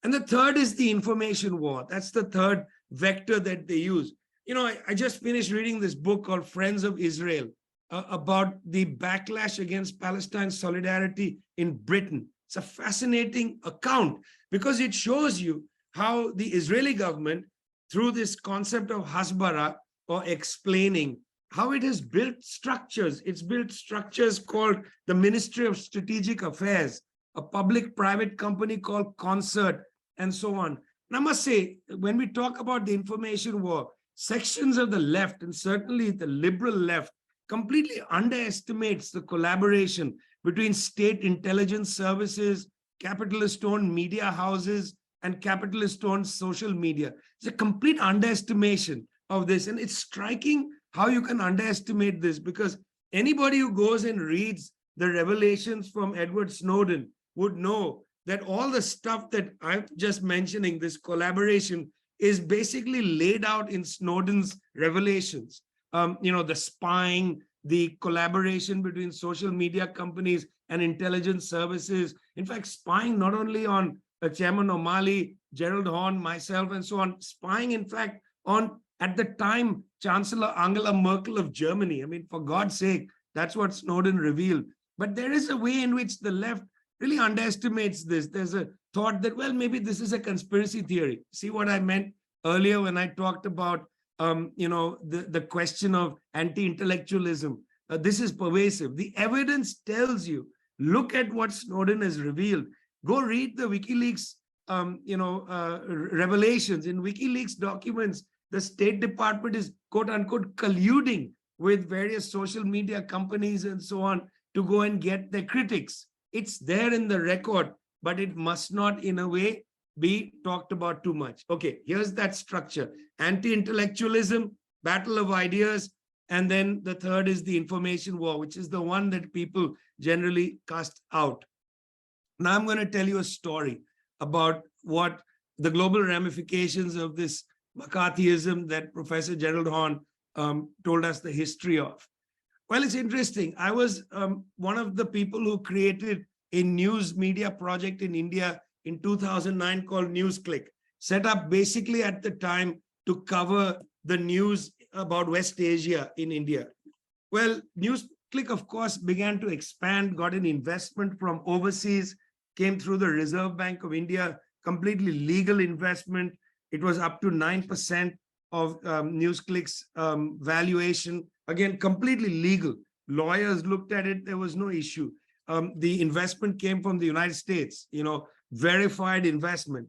And the third is the information war. That's the third vector that they use. I just finished reading this book called Friends of Israel about the backlash against Palestine solidarity in Britain. It's a fascinating account because it shows you how the Israeli government, through this concept of hasbara, or explaining, how it has built structures. It's built structures called the Ministry of Strategic Affairs, a public-private company called Concert, and so on. And I must say, when we talk about the information war, sections of the left, and certainly the liberal left, completely underestimates the collaboration between state intelligence services, capitalist-owned media houses, and capitalist-owned social media. It's a complete underestimation of this. And it's striking how you can underestimate this, because anybody who goes and reads the revelations from Edward Snowden would know that all the stuff that I'm just mentioning, this collaboration, is basically laid out in Snowden's revelations. The spying, the collaboration between social media companies and intelligence services. In fact, spying not only on Chairman Omali, Gerald, Horne, myself, and so on, spying, in fact, on, at the time, Chancellor Angela Merkel of Germany. I mean, for God's sake, that's what Snowden revealed. But there is a way in which the left really underestimates this. There's a thought that, well, maybe this is a conspiracy theory. See what I meant earlier when I talked about, the question of anti-intellectualism. This is pervasive. The evidence tells you, look at what Snowden has revealed. Go read the WikiLeaks, revelations. In WikiLeaks documents, the State Department is, quote unquote, colluding with various social media companies and so on to go and get their critics. It's there in the record, but it must not, in a way, be talked about too much. Okay, here's that structure. Anti-intellectualism, battle of ideas, and then the third is the information war, which is the one that people generally cast out. Now I'm going to tell you a story about what the global ramifications of this McCarthyism that Professor Gerald Horne told us the history of. Well, it's interesting. I was one of the people who created a news media project in India in 2009 called NewsClick, set up basically at the time to cover the news about West Asia in India. Well, NewsClick, of course, began to expand, got an investment from overseas, came through the Reserve Bank of India, completely legal investment. It was up to 9% of NewsClick's valuation. Again, completely legal. Lawyers looked at it, there was no issue. The investment came from the United States, verified investment.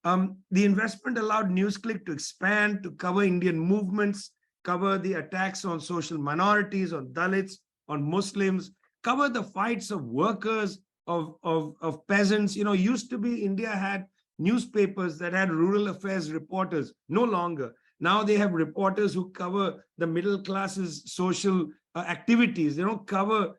The investment allowed NewsClick to expand, to cover Indian movements, cover the attacks on social minorities, on Dalits, on Muslims, cover the fights of workers, of peasants. Used to be India had newspapers that had rural affairs reporters, no longer. Now they have reporters who cover the middle class's social activities. They don't cover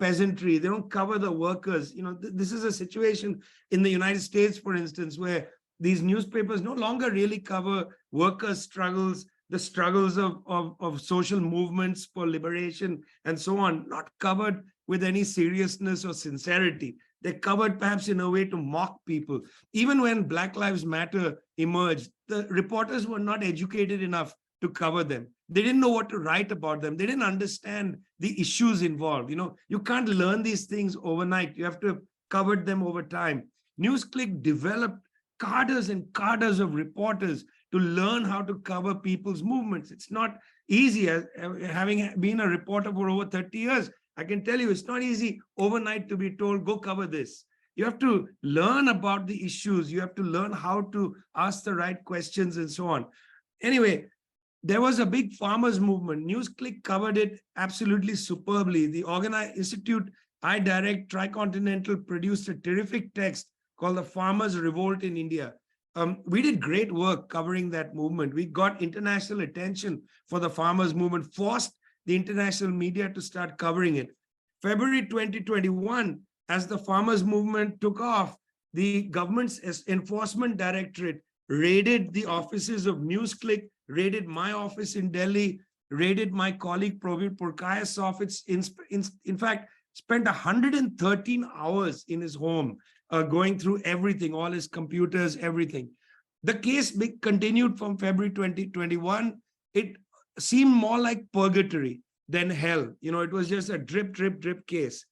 peasantry. They don't cover the workers. This is a situation in the United States, for instance, where these newspapers no longer really cover workers' struggles, the struggles of social movements for liberation and so on, not covered with any seriousness or sincerity. They're covered perhaps in a way to mock people. Even when Black Lives Matter emerged, the reporters were not educated enough to cover them. They didn't know what to write about them. They didn't understand the issues involved. You can't learn these things overnight. You have to have covered them over time. NewsClick developed cadres and cadres of reporters to learn how to cover people's movements. It's not easy. Having been a reporter for over 30 years, I can tell you it's not easy overnight to be told, go cover this. You have to learn about the issues. You have to learn how to ask the right questions and so on. Anyway, there was a big farmers movement. NewsClick covered it absolutely superbly. The organized institute I direct, Tricontinental, produced a terrific text called The Farmers' Revolt in India. We did great work covering that movement. We got international attention for the farmers' movement, forced the international media to start covering it. February 2021, as the farmers' movement took off, the government's enforcement directorate raided the offices of NewsClick, raided my office in Delhi, raided my colleague Praveen Purkayas's office. In fact, spent 113 hours in his home going through everything, all his computers, everything. The case continued from February 2021. It seemed more like purgatory than hell. It was just a drip, drip, drip case.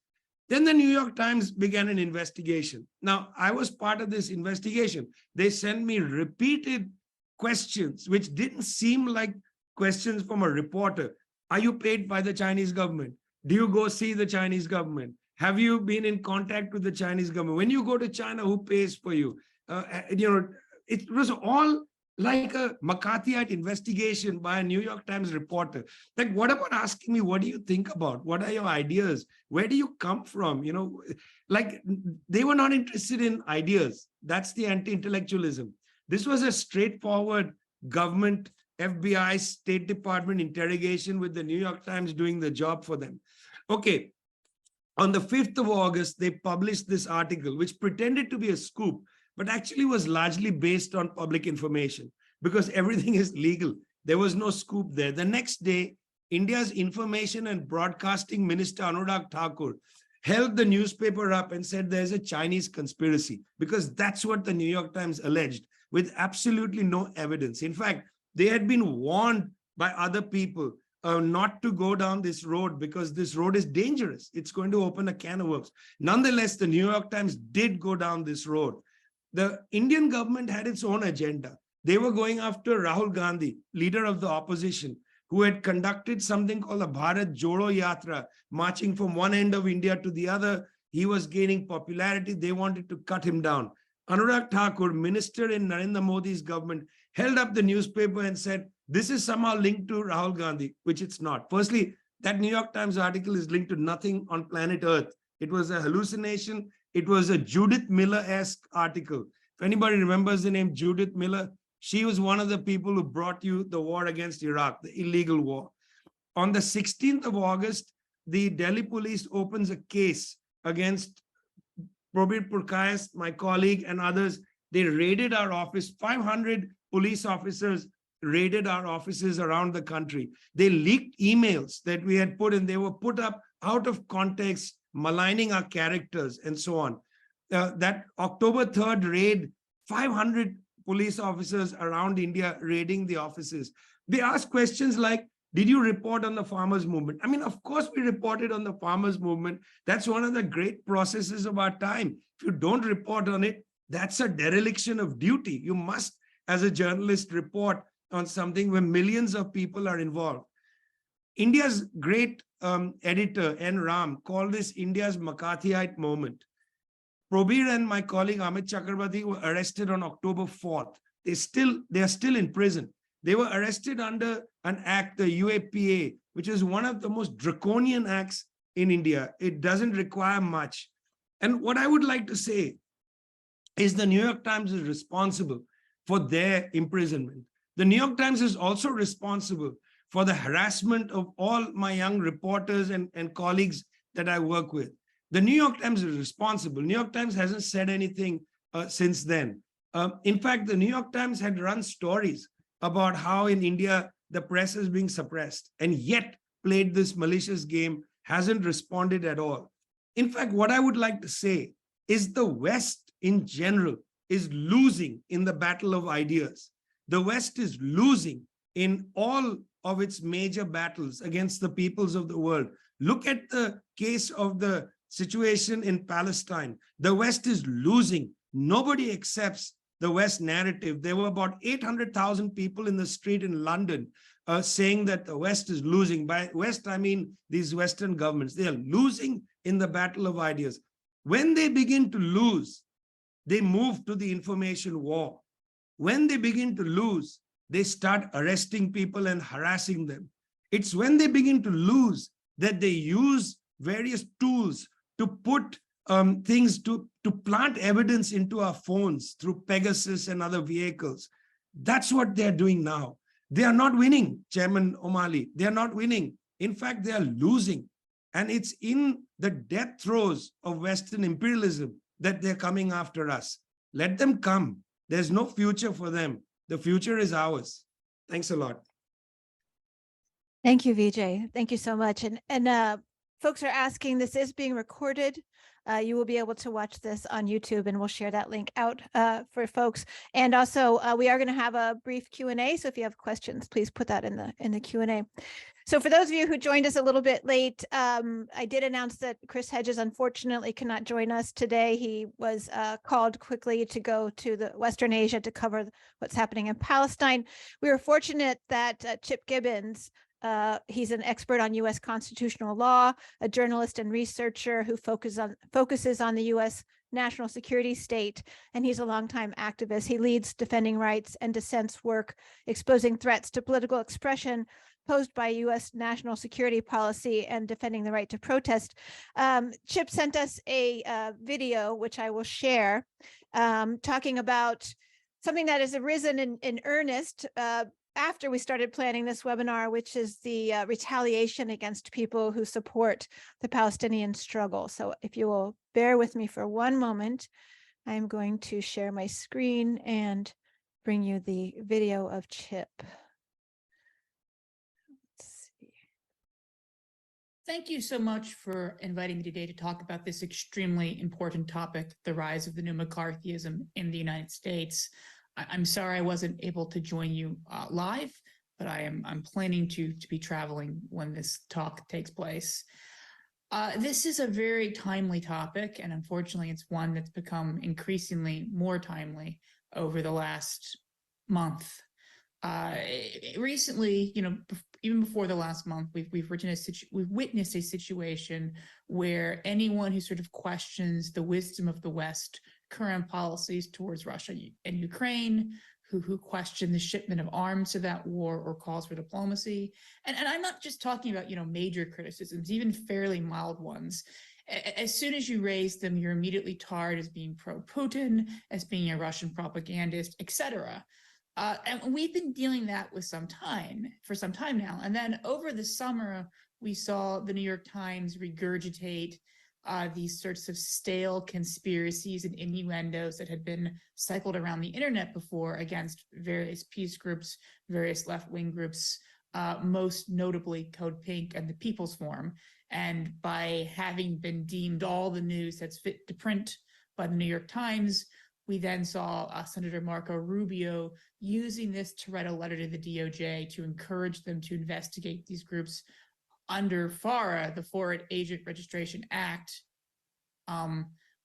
Then the New York Times began an investigation. Now, I was part of this investigation. They sent me repeated questions, which didn't seem like questions from a reporter. Are you paid by the Chinese government? Do you go see the Chinese government? Have you been in contact with the Chinese government? When you go to China, who pays for you? It was all like a McCarthyite investigation by a New York Times reporter. Like, what about asking me, what do you think about? What are your ideas? Where do you come from? Like they were not interested in ideas. That's the anti-intellectualism. This was a straightforward government, FBI, State Department interrogation with the New York Times doing the job for them. Okay. On the 5th of August, they published this article, which pretended to be a scoop, but actually was largely based on public information because everything is legal. There was no scoop there. The next day, India's Information and Broadcasting Minister Anurag Thakur held the newspaper up and said there's a Chinese conspiracy, because that's what the New York Times alleged with absolutely no evidence. In fact, they had been warned by other people not to go down this road because this road is dangerous. It's going to open a can of worms. Nonetheless, the New York Times did go down this road. The Indian government had its own agenda. They were going after Rahul Gandhi, leader of the opposition, who had conducted something called the Bharat Jodo Yatra, marching from one end of India to the other. He was gaining popularity. They wanted to cut him down. Anurag Thakur, minister in Narendra Modi's government, held up the newspaper and said, this is somehow linked to Rahul Gandhi, which it's not. Firstly, That New York Times article is linked to nothing on planet Earth. It was a hallucination. It was a Judith Miller-esque article. If anybody remembers the name Judith Miller, she was one of the people who brought you the war against Iraq, the illegal war. On the 16th of August, the Delhi police opens a case against Probir Purkayas, my colleague, and others. They raided our office. 500 police officers raided our offices around the country. They leaked emails that we had put in. They were put up out of context, maligning our characters and so on. That October 3rd raid, 500 police officers around India raiding the offices. They asked questions like, did you report on the farmers' movement? I mean, of course we reported on the farmers' movement. That's one of the great processes of our time. If you don't report on it, that's a dereliction of duty. You must, as a journalist, report on something where millions of people are involved. India's great editor, N. Ram, called this India's McCarthyite moment. Probir and my colleague Amit Chakrabarti were arrested on October 4th. They are still in prison. They were arrested under an act, the UAPA, which is one of the most draconian acts in India. It doesn't require much. And what I would like to say is the New York Times is responsible for their imprisonment. The New York Times is also responsible for the harassment of all my young reporters and colleagues that I work with. The New York Times is responsible. New York Times hasn't said anything since then. In fact, the New York Times had run stories about how in India the press is being suppressed and yet played this malicious game, hasn't responded at all. In fact, what I would like to say is the West in general is losing in the battle of ideas. The West is losing in all of its major battles against the peoples of the world. Look at the case of the situation in Palestine. The West is losing. Nobody accepts the West narrative. There were about 800,000 people in the street in London saying that the West is losing. By West, I mean these Western governments. They are losing in the battle of ideas. When they begin to lose, they move to the information war. When they begin to lose, they start arresting people and harassing them. It's when they begin to lose that they use various tools to put things to plant evidence into our phones through Pegasus and other vehicles. That's what they're doing now. They are not winning, Chairman Omali. They are not winning. In fact, they are losing. And it's in the death throes of Western imperialism that they're coming after us. Let them come. There's no future for them. The future is ours. Thanks a lot. Thank you, Vijay. Thank you so much. And folks are asking, this is being recorded. You will be able to watch this on YouTube, and we'll share that link out for folks. And also, we are going to have a brief Q&A. So if you have questions, please put that in the Q&A. So for those of you who joined us a little bit late, I did announce that Chris Hedges unfortunately cannot join us today. He was called quickly to go to the Western Asia to cover what's happening in Palestine. We were fortunate that Chip Gibbons, he's an expert on U.S. constitutional law, a journalist and researcher who focuses on the U.S. national security state, and he's a longtime activist. He leads Defending Rights and Dissent's work exposing threats to political expression posed by U.S. national security policy and defending the right to protest. Chip sent us a video, which I will share, talking about something that has arisen in earnest after we started planning this webinar, which is the retaliation against people who support the Palestinian struggle. So if you will bear with me for one moment, I'm going to share my screen and bring you the video of Chip. Let's see. Thank you so much for inviting me today to talk about this extremely important topic, the rise of the new McCarthyism in the United States. I'm sorry I wasn't able to join you live, but I'm planning to be traveling when this talk takes place. This is a very timely topic, and unfortunately, it's one that's become increasingly more timely over the last month. Recently, even before the last month, we've witnessed a situation where anyone who sort of questions the wisdom of the West current policies towards Russia and Ukraine, who question the shipment of arms to that war or calls for diplomacy. And I'm not just talking about, major criticisms, even fairly mild ones. As soon as you raise them, you're immediately tarred as being pro-Putin, as being a Russian propagandist, etc. And we've been dealing that for some time now. And then over the summer, we saw the New York Times regurgitate these sorts of stale conspiracies and innuendos that had been cycled around the internet before against various peace groups, various left-wing groups, most notably Code Pink and the People's Forum. And by having been deemed all the news that's fit to print by the New York Times, we then saw Senator Marco Rubio using this to write a letter to the DOJ to encourage them to investigate these groups under FARA, the Foreign Agent Registration Act,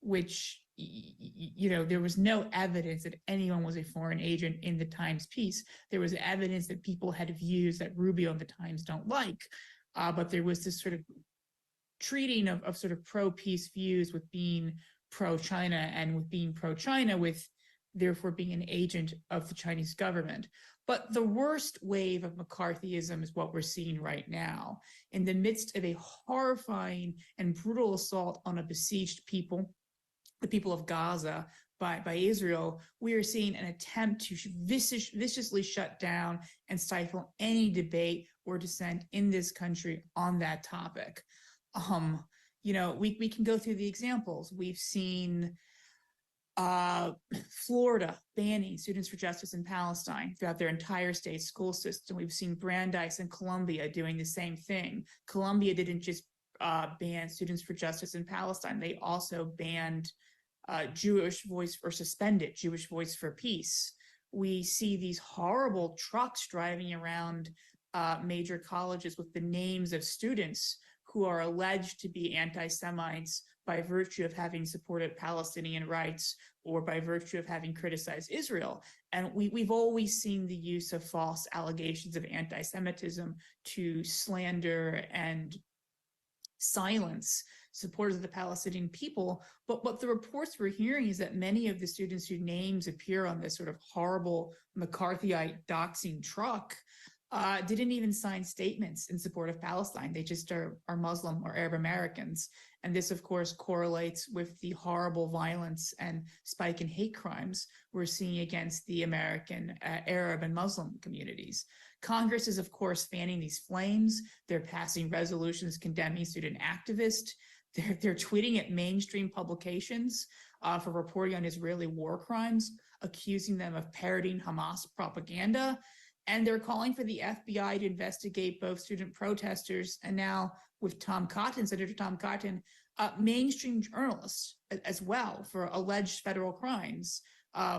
which, there was no evidence that anyone was a foreign agent in the Times piece. There was evidence that people had views that Rubio and the Times don't like, but there was this sort of treating of sort of pro-peace views with being pro-China, and with being pro-China with therefore being an agent of the Chinese government. But the worst wave of McCarthyism is what we're seeing right now. In the midst of a horrifying and brutal assault on a besieged people, the people of Gaza, by Israel, we are seeing an attempt to viciously shut down and stifle any debate or dissent in this country on that topic. We can go through the examples. We've seen Florida banning Students for Justice in Palestine throughout their entire state school system. We've seen Brandeis and Columbia doing the same thing. Columbia didn't just ban Students for Justice in Palestine. They also banned Jewish Voice, or suspended Jewish Voice for Peace. We see these horrible trucks driving around major colleges with the names of students who are alleged to be anti-Semites by virtue of having supported Palestinian rights or by virtue of having criticized Israel. And we've always seen the use of false allegations of anti-Semitism to slander and silence supporters of the Palestinian people. But what the reports we're hearing is that many of the students whose names appear on this sort of horrible McCarthyite doxing truck didn't even sign statements in support of Palestine. They just are Muslim or Arab Americans. And this, of course, correlates with the horrible violence and spike in hate crimes we're seeing against the American Arab and Muslim communities. Congress is, of course, fanning these flames. They're passing resolutions condemning student activists. They're tweeting at mainstream publications for reporting on Israeli war crimes, accusing them of parroting Hamas propaganda. And they're calling for the FBI to investigate both student protesters and now with Senator Tom Cotton, mainstream journalists as well for alleged federal crimes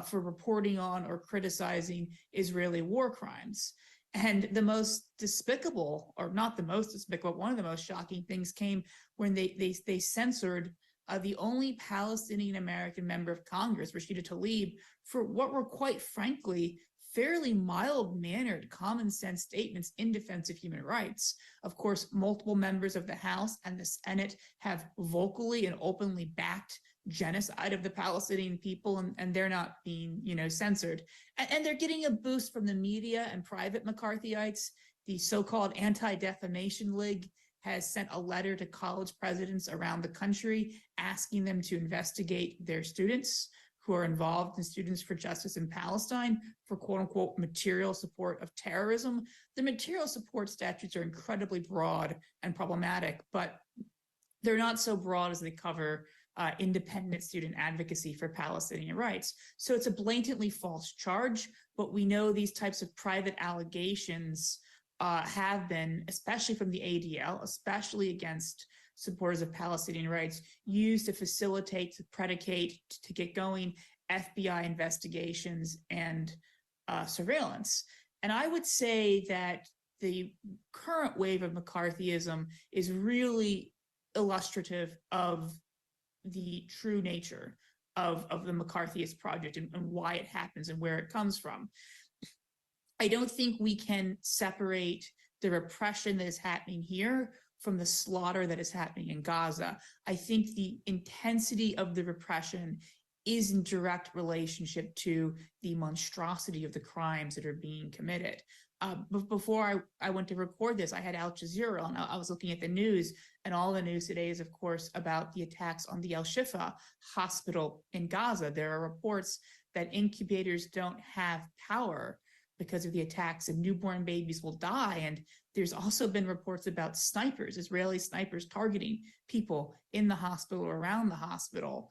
for reporting on or criticizing Israeli war crimes. And the most despicable, or not the most despicable, one of the most shocking things came when they censored the only Palestinian American member of Congress, Rashida Tlaib, for what were quite frankly fairly mild-mannered, common-sense statements in defense of human rights. Of course, multiple members of the House and the Senate have vocally and openly backed genocide of the Palestinian people, and they're not being, censored. And they're getting a boost from the media and private McCarthyites. The so-called Anti-Defamation League has sent a letter to college presidents around the country asking them to investigate their students who are involved in Students for Justice in Palestine for quote-unquote material support of terrorism. The material support statutes are incredibly broad and problematic, but they're not so broad as they cover independent student advocacy for Palestinian rights. So it's a blatantly false charge, but we know these types of private allegations have been, especially from the ADL, especially against supporters of Palestinian rights, used to facilitate, to predicate, to get going FBI investigations and surveillance. And I would say that the current wave of McCarthyism is really illustrative of the true nature of the McCarthyist project and why it happens and where it comes from. I don't think we can separate the repression that is happening here from the slaughter that is happening in Gaza. I think the intensity of the repression is in direct relationship to the monstrosity of the crimes that are being committed. But before I went to record this, I had Al Jazeera, and I was looking at the news, and all the news today is, of course, about the attacks on the Al-Shifa hospital in Gaza. There are reports that incubators don't have power because of the attacks, and newborn babies will die. And there's also been reports about snipers, Israeli snipers targeting people in the hospital or around the hospital.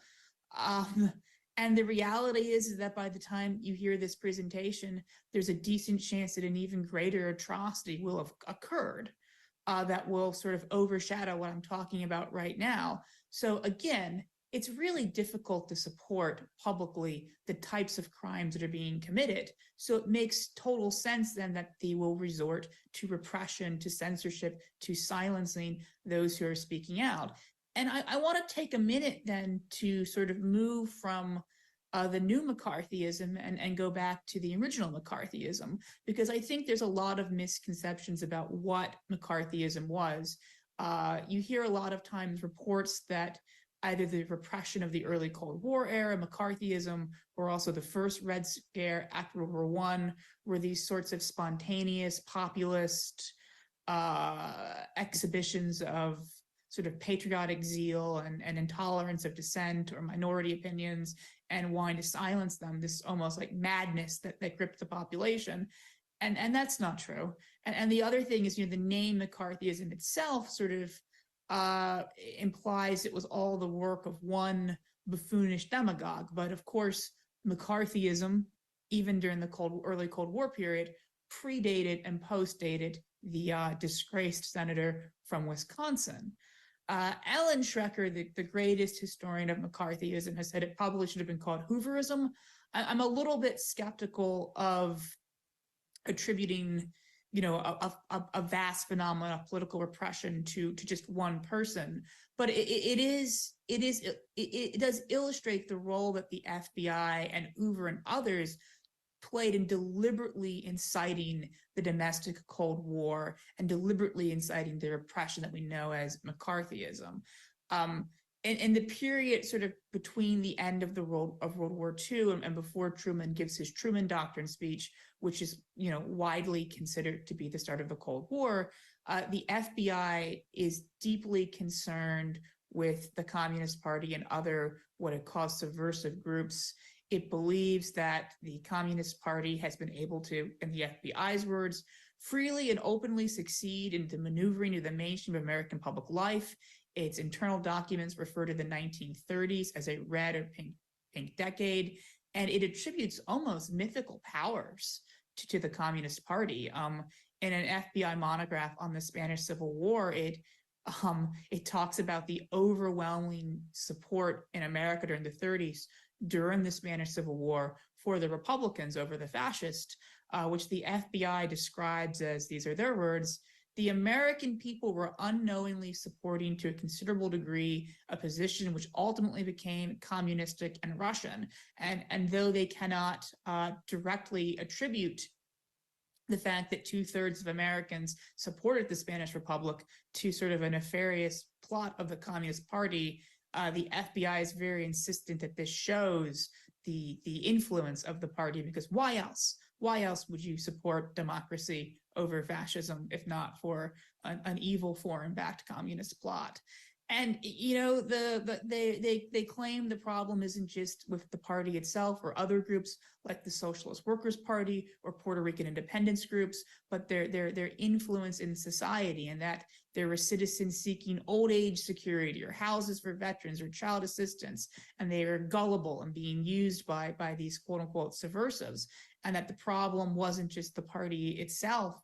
And the reality is that by the time you hear this presentation, there's a decent chance that an even greater atrocity will have occurred that will sort of overshadow what I'm talking about right now. So again, it's really difficult to support publicly the types of crimes that are being committed. So it makes total sense then that they will resort to repression, to censorship, to silencing those who are speaking out. And I want to take a minute then to sort of move from the new McCarthyism and go back to the original McCarthyism, because I think there's a lot of misconceptions about what McCarthyism was. You hear a lot of times reports that either the repression of the early Cold War era, McCarthyism, or also the first Red Scare after World War I, were these sorts of spontaneous populist exhibitions of sort of patriotic zeal and intolerance of dissent or minority opinions and wanting to silence them, this almost like madness that gripped the population. And that's not true. And the other thing is, the name McCarthyism itself sort of implies it was all the work of one buffoonish demagogue. But of course, McCarthyism, even during the early Cold War period, predated and postdated the disgraced senator from Wisconsin. Alan Schrecker, the greatest historian of McCarthyism, has said it probably should have been called Hooverism. I'm a little bit skeptical of attributing, a vast phenomenon of political repression to just one person, but it does illustrate the role that the FBI and Hoover and others played in deliberately inciting the domestic Cold War and deliberately inciting the repression that we know as McCarthyism. In the period sort of between the end of World War II and before Truman gives his Truman Doctrine speech, which is widely considered to be the start of the Cold War, the FBI is deeply concerned with the Communist Party and other what it calls subversive groups. It believes that the Communist Party has been able to, in the FBI's words, freely and openly succeed in the maneuvering of the mainstream of American public life. Its internal documents refer to the 1930s as a red or pink decade, and it attributes almost mythical powers to the Communist Party. In an FBI monograph on the Spanish Civil War, it talks about the overwhelming support in America during the 30s during the Spanish Civil War for the Republicans over the fascists, which the FBI describes as, these are their words, the American people were unknowingly supporting to a considerable degree a position which ultimately became communistic and Russian. And though they cannot directly attribute the fact that 2/3 of Americans supported the Spanish Republic to sort of a nefarious plot of the Communist Party, the FBI is very insistent that this shows the influence of the party, because why else? Why else would you support democracy over fascism if not for an evil foreign-backed communist plot? And they claim the problem isn't just with the party itself or other groups like the Socialist Workers' Party or Puerto Rican independence groups, but their influence in society, and that there were citizens seeking old age security or houses for veterans or child assistance, and they are gullible and being used by these quote unquote subversives, and that the problem wasn't just the party itself,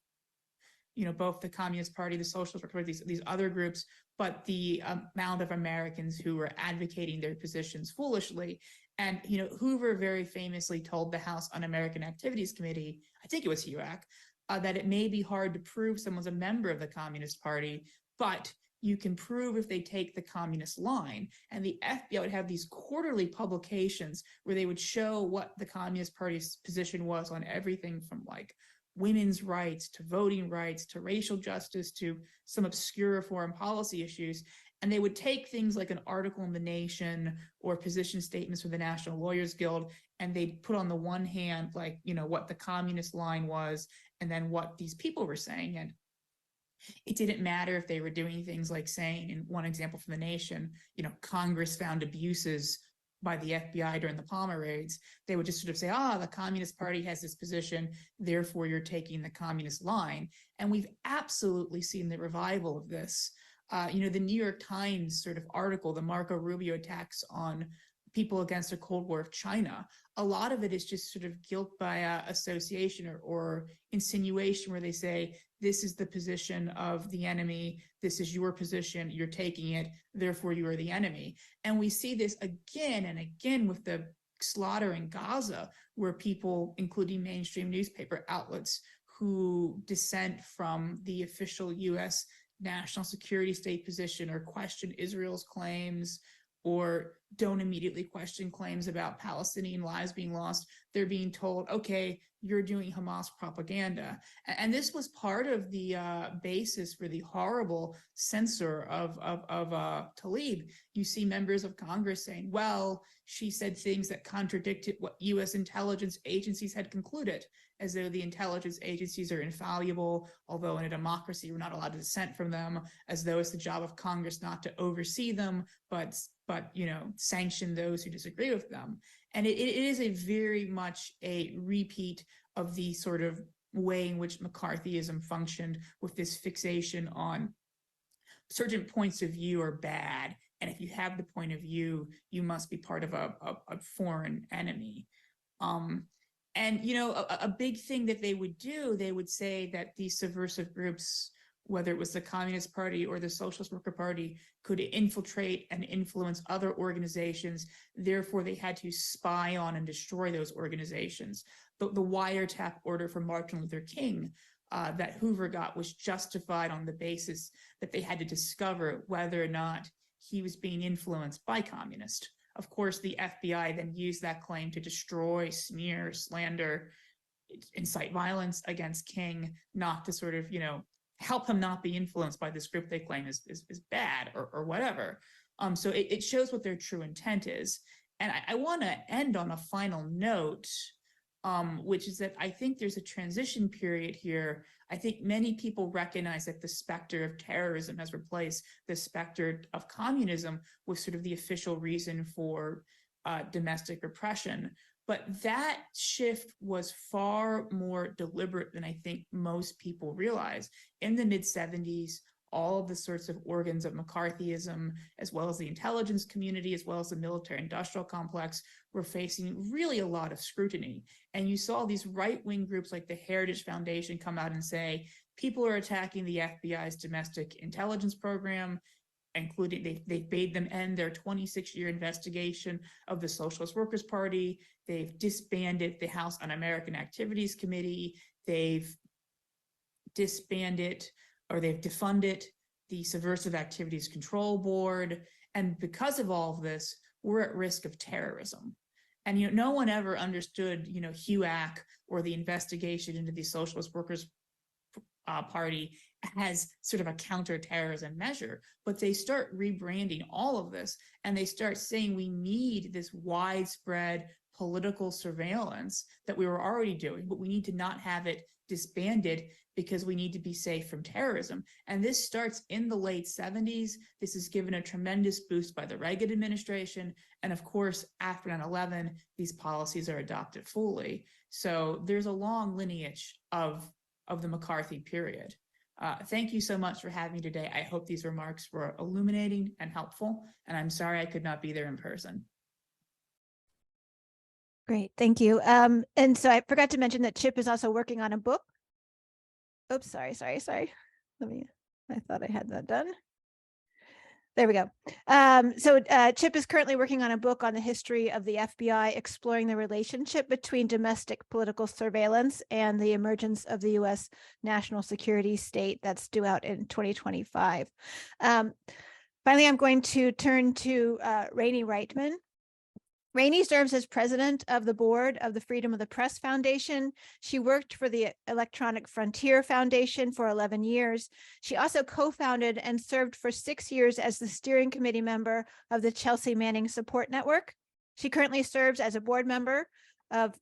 both the Communist Party, the Socialist Party, these other groups, but the amount of Americans who were advocating their positions foolishly. And, Hoover very famously told the House Un-American Activities Committee, I think it was HUAC, that it may be hard to prove someone's a member of the Communist Party, but you can prove if they take the communist line. And the FBI would have these quarterly publications where they would show what the Communist Party's position was on everything from like women's rights to voting rights to racial justice to some obscure foreign policy issues. And they would take things like an article in The Nation or position statements from the National Lawyers Guild, and they'd put on the one hand, like, what the communist line was, and then what these people were saying. And it didn't matter if they were doing things like saying, in one example from The Nation, Congress found abuses by the FBI during the Palmer raids. They would just sort of say, the Communist Party has this position, therefore you're taking the communist line. And we've absolutely seen the revival of this. The New York Times sort of article, the Marco Rubio attacks on people against the Cold War of China, a lot of it is just sort of guilt by association or insinuation, where they say, this is the position of the enemy, this is your position, you're taking it, therefore you are the enemy. And we see this again and again with the slaughter in Gaza, where people, including mainstream newspaper outlets, who dissent from the official US national security state position or question Israel's claims, or don't immediately question claims about Palestinian lives being lost, they're being told, okay, you're doing Hamas propaganda. And this was part of the basis for the horrible censor of Tlaib. You see members of Congress saying, well, she said things that contradicted what US intelligence agencies had concluded, as though the intelligence agencies are infallible, although in a democracy we're not allowed to dissent from them, as though it's the job of Congress not to oversee them, but sanction those who disagree with them. And it is a very much a repeat of the sort of way in which McCarthyism functioned, with this fixation on certain points of view are bad, and if you have the point of view, you must be part of a foreign enemy. And a big thing that they would do, they would say that these subversive groups, whether it was the Communist Party or the Socialist Worker Party, could infiltrate and influence other organizations. Therefore, they had to spy on and destroy those organizations. The wiretap order for Martin Luther King that Hoover got was justified on the basis that they had to discover whether or not he was being influenced by communists. Of course, the FBI then used that claim to destroy, smear, slander, incite violence against King, not to sort of, help him not be influenced by this group they claim is bad or whatever. So it shows what their true intent is. And I want to end on a final note, which is that I think there's a transition period here. I think many people recognize that the specter of terrorism has replaced the specter of communism with sort of the official reason for domestic repression. But that shift was far more deliberate than I think most people realize. In the mid-70s, all of the sorts of organs of McCarthyism, as well as the intelligence community, as well as the military-industrial complex, were facing really a lot of scrutiny. And you saw these right-wing groups like the Heritage Foundation come out and say, people are attacking the FBI's domestic intelligence program, including they bade them end their 26-year investigation of the Socialist Workers' Party. They've disbanded the House Un-American Activities Committee. They've disbanded or they've defunded the Subversive Activities Control Board. And because of all of this, we're at risk of terrorism. And no one ever understood, HUAC or the investigation into the Socialist Workers' Party as sort of a counterterrorism measure, but they start rebranding all of this, and they start saying we need this widespread political surveillance that we were already doing, but we need to not have it disbanded because we need to be safe from terrorism. And this starts in the late 70s. This is given a tremendous boost by the Reagan administration. And of course, after 9/11, these policies are adopted fully. So there's a long lineage of the McCarthy period. Thank you so much for having me today. I hope these remarks were illuminating and helpful, and I'm sorry I could not be there in person. Great, thank you. And so I forgot to mention that Chip is also working on a book. Oops, sorry. I thought I had that done. There we go. So Chip is currently working on a book on the history of the FBI, exploring the relationship between domestic political surveillance and the emergence of the U.S. national security state. That's due out in 2025. Finally, I'm going to turn to Rainey Reitman. Rainey serves as president of the board of the Freedom of the Press Foundation. She worked for the Electronic Frontier Foundation for 11 years. She also co-founded and served for 6 years as the steering committee member of the Chelsea Manning Support Network. She currently serves as a board member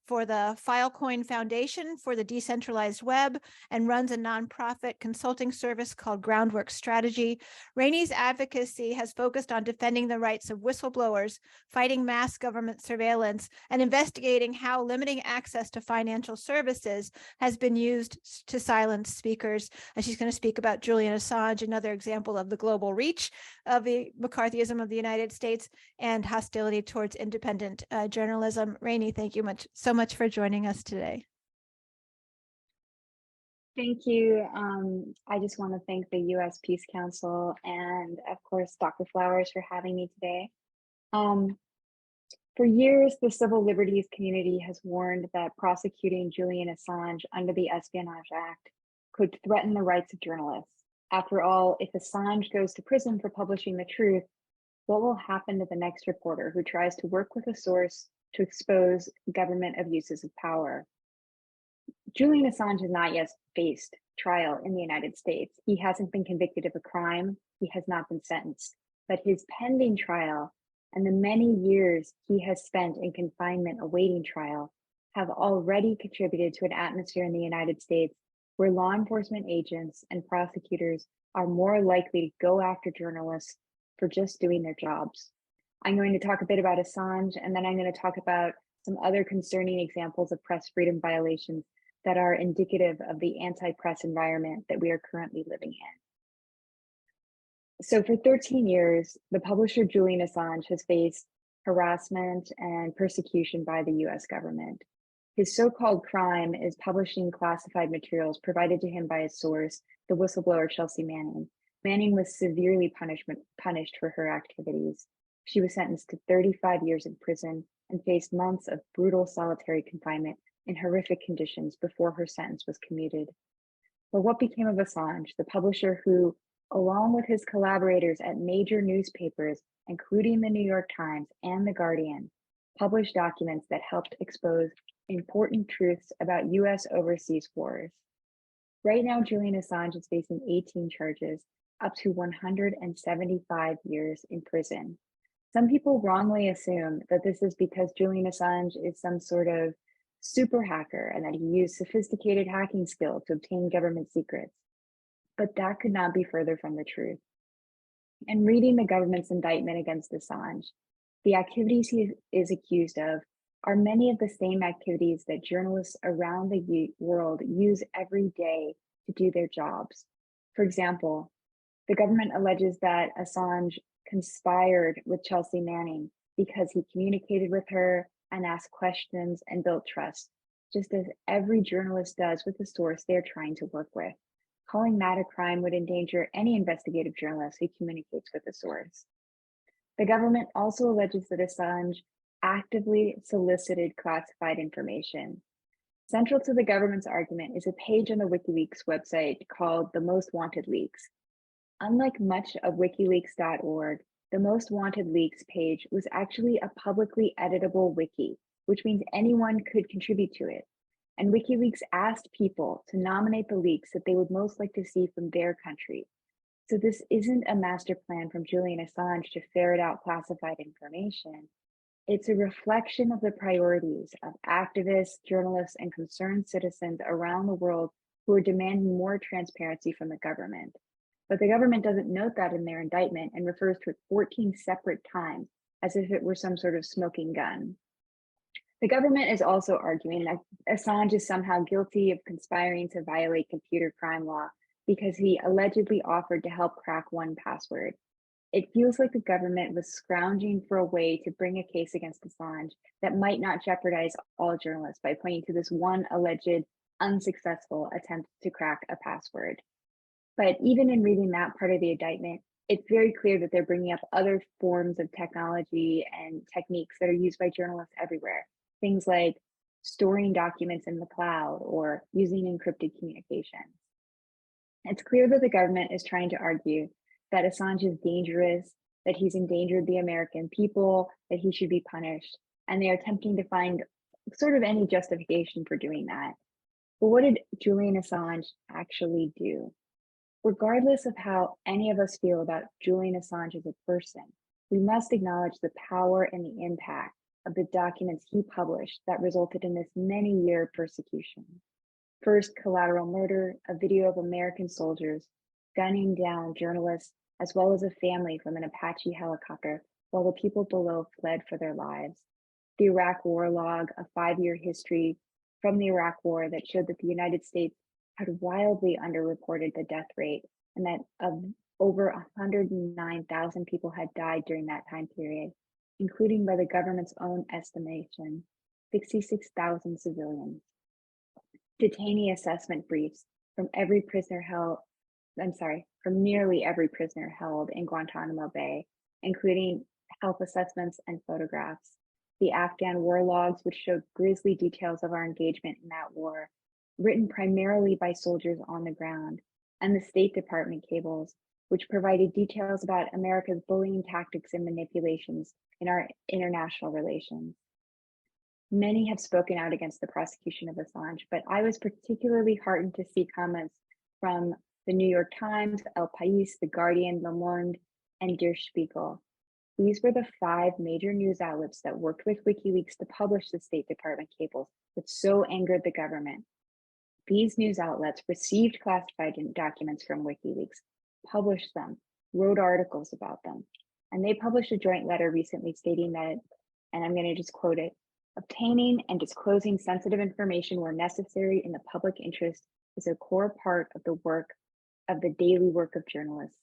for the Filecoin Foundation for the Decentralized Web and runs a nonprofit consulting service called Groundwork Strategy. Rainey's advocacy has focused on defending the rights of whistleblowers, fighting mass government surveillance, and investigating how limiting access to financial services has been used to silence speakers. And she's going to speak about Julian Assange, another example of the global reach of the McCarthyism of the United States and hostility towards independent journalism. Rainey, thank you so much for joining us today. Thank you. I just want to thank the U.S. Peace Council and, of course, Dr. Flowers for having me today. For years, the civil liberties community has warned that prosecuting Julian Assange under the Espionage Act could threaten the rights of journalists. After all, if Assange goes to prison for publishing the truth, what will happen to the next reporter who tries to work with a source to expose government abuses of power? Julian Assange has not yet faced trial in the United States. He hasn't been convicted of a crime. He has not been sentenced. But his pending trial and the many years he has spent in confinement awaiting trial have already contributed to an atmosphere in the United States where law enforcement agents and prosecutors are more likely to go after journalists for just doing their jobs. I'm going to talk a bit about Assange, and then I'm going to talk about some other concerning examples of press freedom violations that are indicative of the anti-press environment that we are currently living in. So for 13 years, the publisher Julian Assange has faced harassment and persecution by the US government. His so-called crime is publishing classified materials provided to him by his source, the whistleblower Chelsea Manning. Manning was severely punished for her activities. She was sentenced to 35 years in prison and faced months of brutal solitary confinement in horrific conditions before her sentence was commuted. But what became of Assange, the publisher who, along with his collaborators at major newspapers, including the New York Times and The Guardian, published documents that helped expose important truths about US overseas wars? Right now, Julian Assange is facing 18 charges, up to 175 years in prison. Some people wrongly assume that this is because Julian Assange is some sort of super hacker and that he used sophisticated hacking skills to obtain government secrets. But that could not be further from the truth. In reading the government's indictment against Assange, the activities he is accused of are many of the same activities that journalists around the world use every day to do their jobs. For example, the government alleges that Assange conspired with Chelsea Manning because he communicated with her and asked questions and built trust, just as every journalist does with the source they're trying to work with. Calling that a crime would endanger any investigative journalist who communicates with the source. The government also alleges that Assange actively solicited classified information. Central to the government's argument is a page on the WikiLeaks website called The Most Wanted Leaks. Unlike much of WikiLeaks.org, the Most Wanted Leaks page was actually a publicly editable wiki, which means anyone could contribute to it. And WikiLeaks asked people to nominate the leaks that they would most like to see from their country. So this isn't a master plan from Julian Assange to ferret out classified information. It's a reflection of the priorities of activists, journalists, and concerned citizens around the world who are demanding more transparency from the government. But the government doesn't note that in their indictment and refers to it 14 separate times as if it were some sort of smoking gun. The government is also arguing that Assange is somehow guilty of conspiring to violate computer crime law because he allegedly offered to help crack 1Password. It feels like the government was scrounging for a way to bring a case against Assange that might not jeopardize all journalists by pointing to this one alleged unsuccessful attempt to crack a password. But even in reading that part of the indictment, it's very clear that they're bringing up other forms of technology and techniques that are used by journalists everywhere. Things like storing documents in the cloud or using encrypted communications. It's clear that the government is trying to argue that Assange is dangerous, that he's endangered the American people, that he should be punished. and they are attempting to find sort of any justification for doing that. But what did Julian Assange actually do? Regardless of how any of us feel about Julian Assange as a person, we must acknowledge the power and the impact of the documents he published that resulted in this many-year persecution. First, collateral murder, a video of American soldiers gunning down journalists, as well as a family from an Apache helicopter, while the people below fled for their lives. The Iraq War log, a 5-year history from the Iraq War that showed that the United States had wildly underreported the death rate, and that over 109,000 people had died during that time period, including by the government's own estimation, 66,000 civilians. Detainee assessment briefs from from nearly every prisoner held in Guantanamo Bay, including health assessments and photographs. The Afghan war logs, which showed grisly details of our engagement in that war, written primarily by soldiers on the ground, and the State Department cables, which provided details about America's bullying tactics and manipulations in our international relations. Many have spoken out against the prosecution of Assange, but I was particularly heartened to see comments from the New York Times, El País, The Guardian, Le Monde, and Der Spiegel. These were the 5 major news outlets that worked with WikiLeaks to publish the State Department cables that so angered the government. These news outlets received classified documents from WikiLeaks, published them, wrote articles about them, and they published a joint letter recently stating that, and I'm going to just quote it, "Obtaining and disclosing sensitive information where necessary in the public interest is a core part of the daily work of journalists.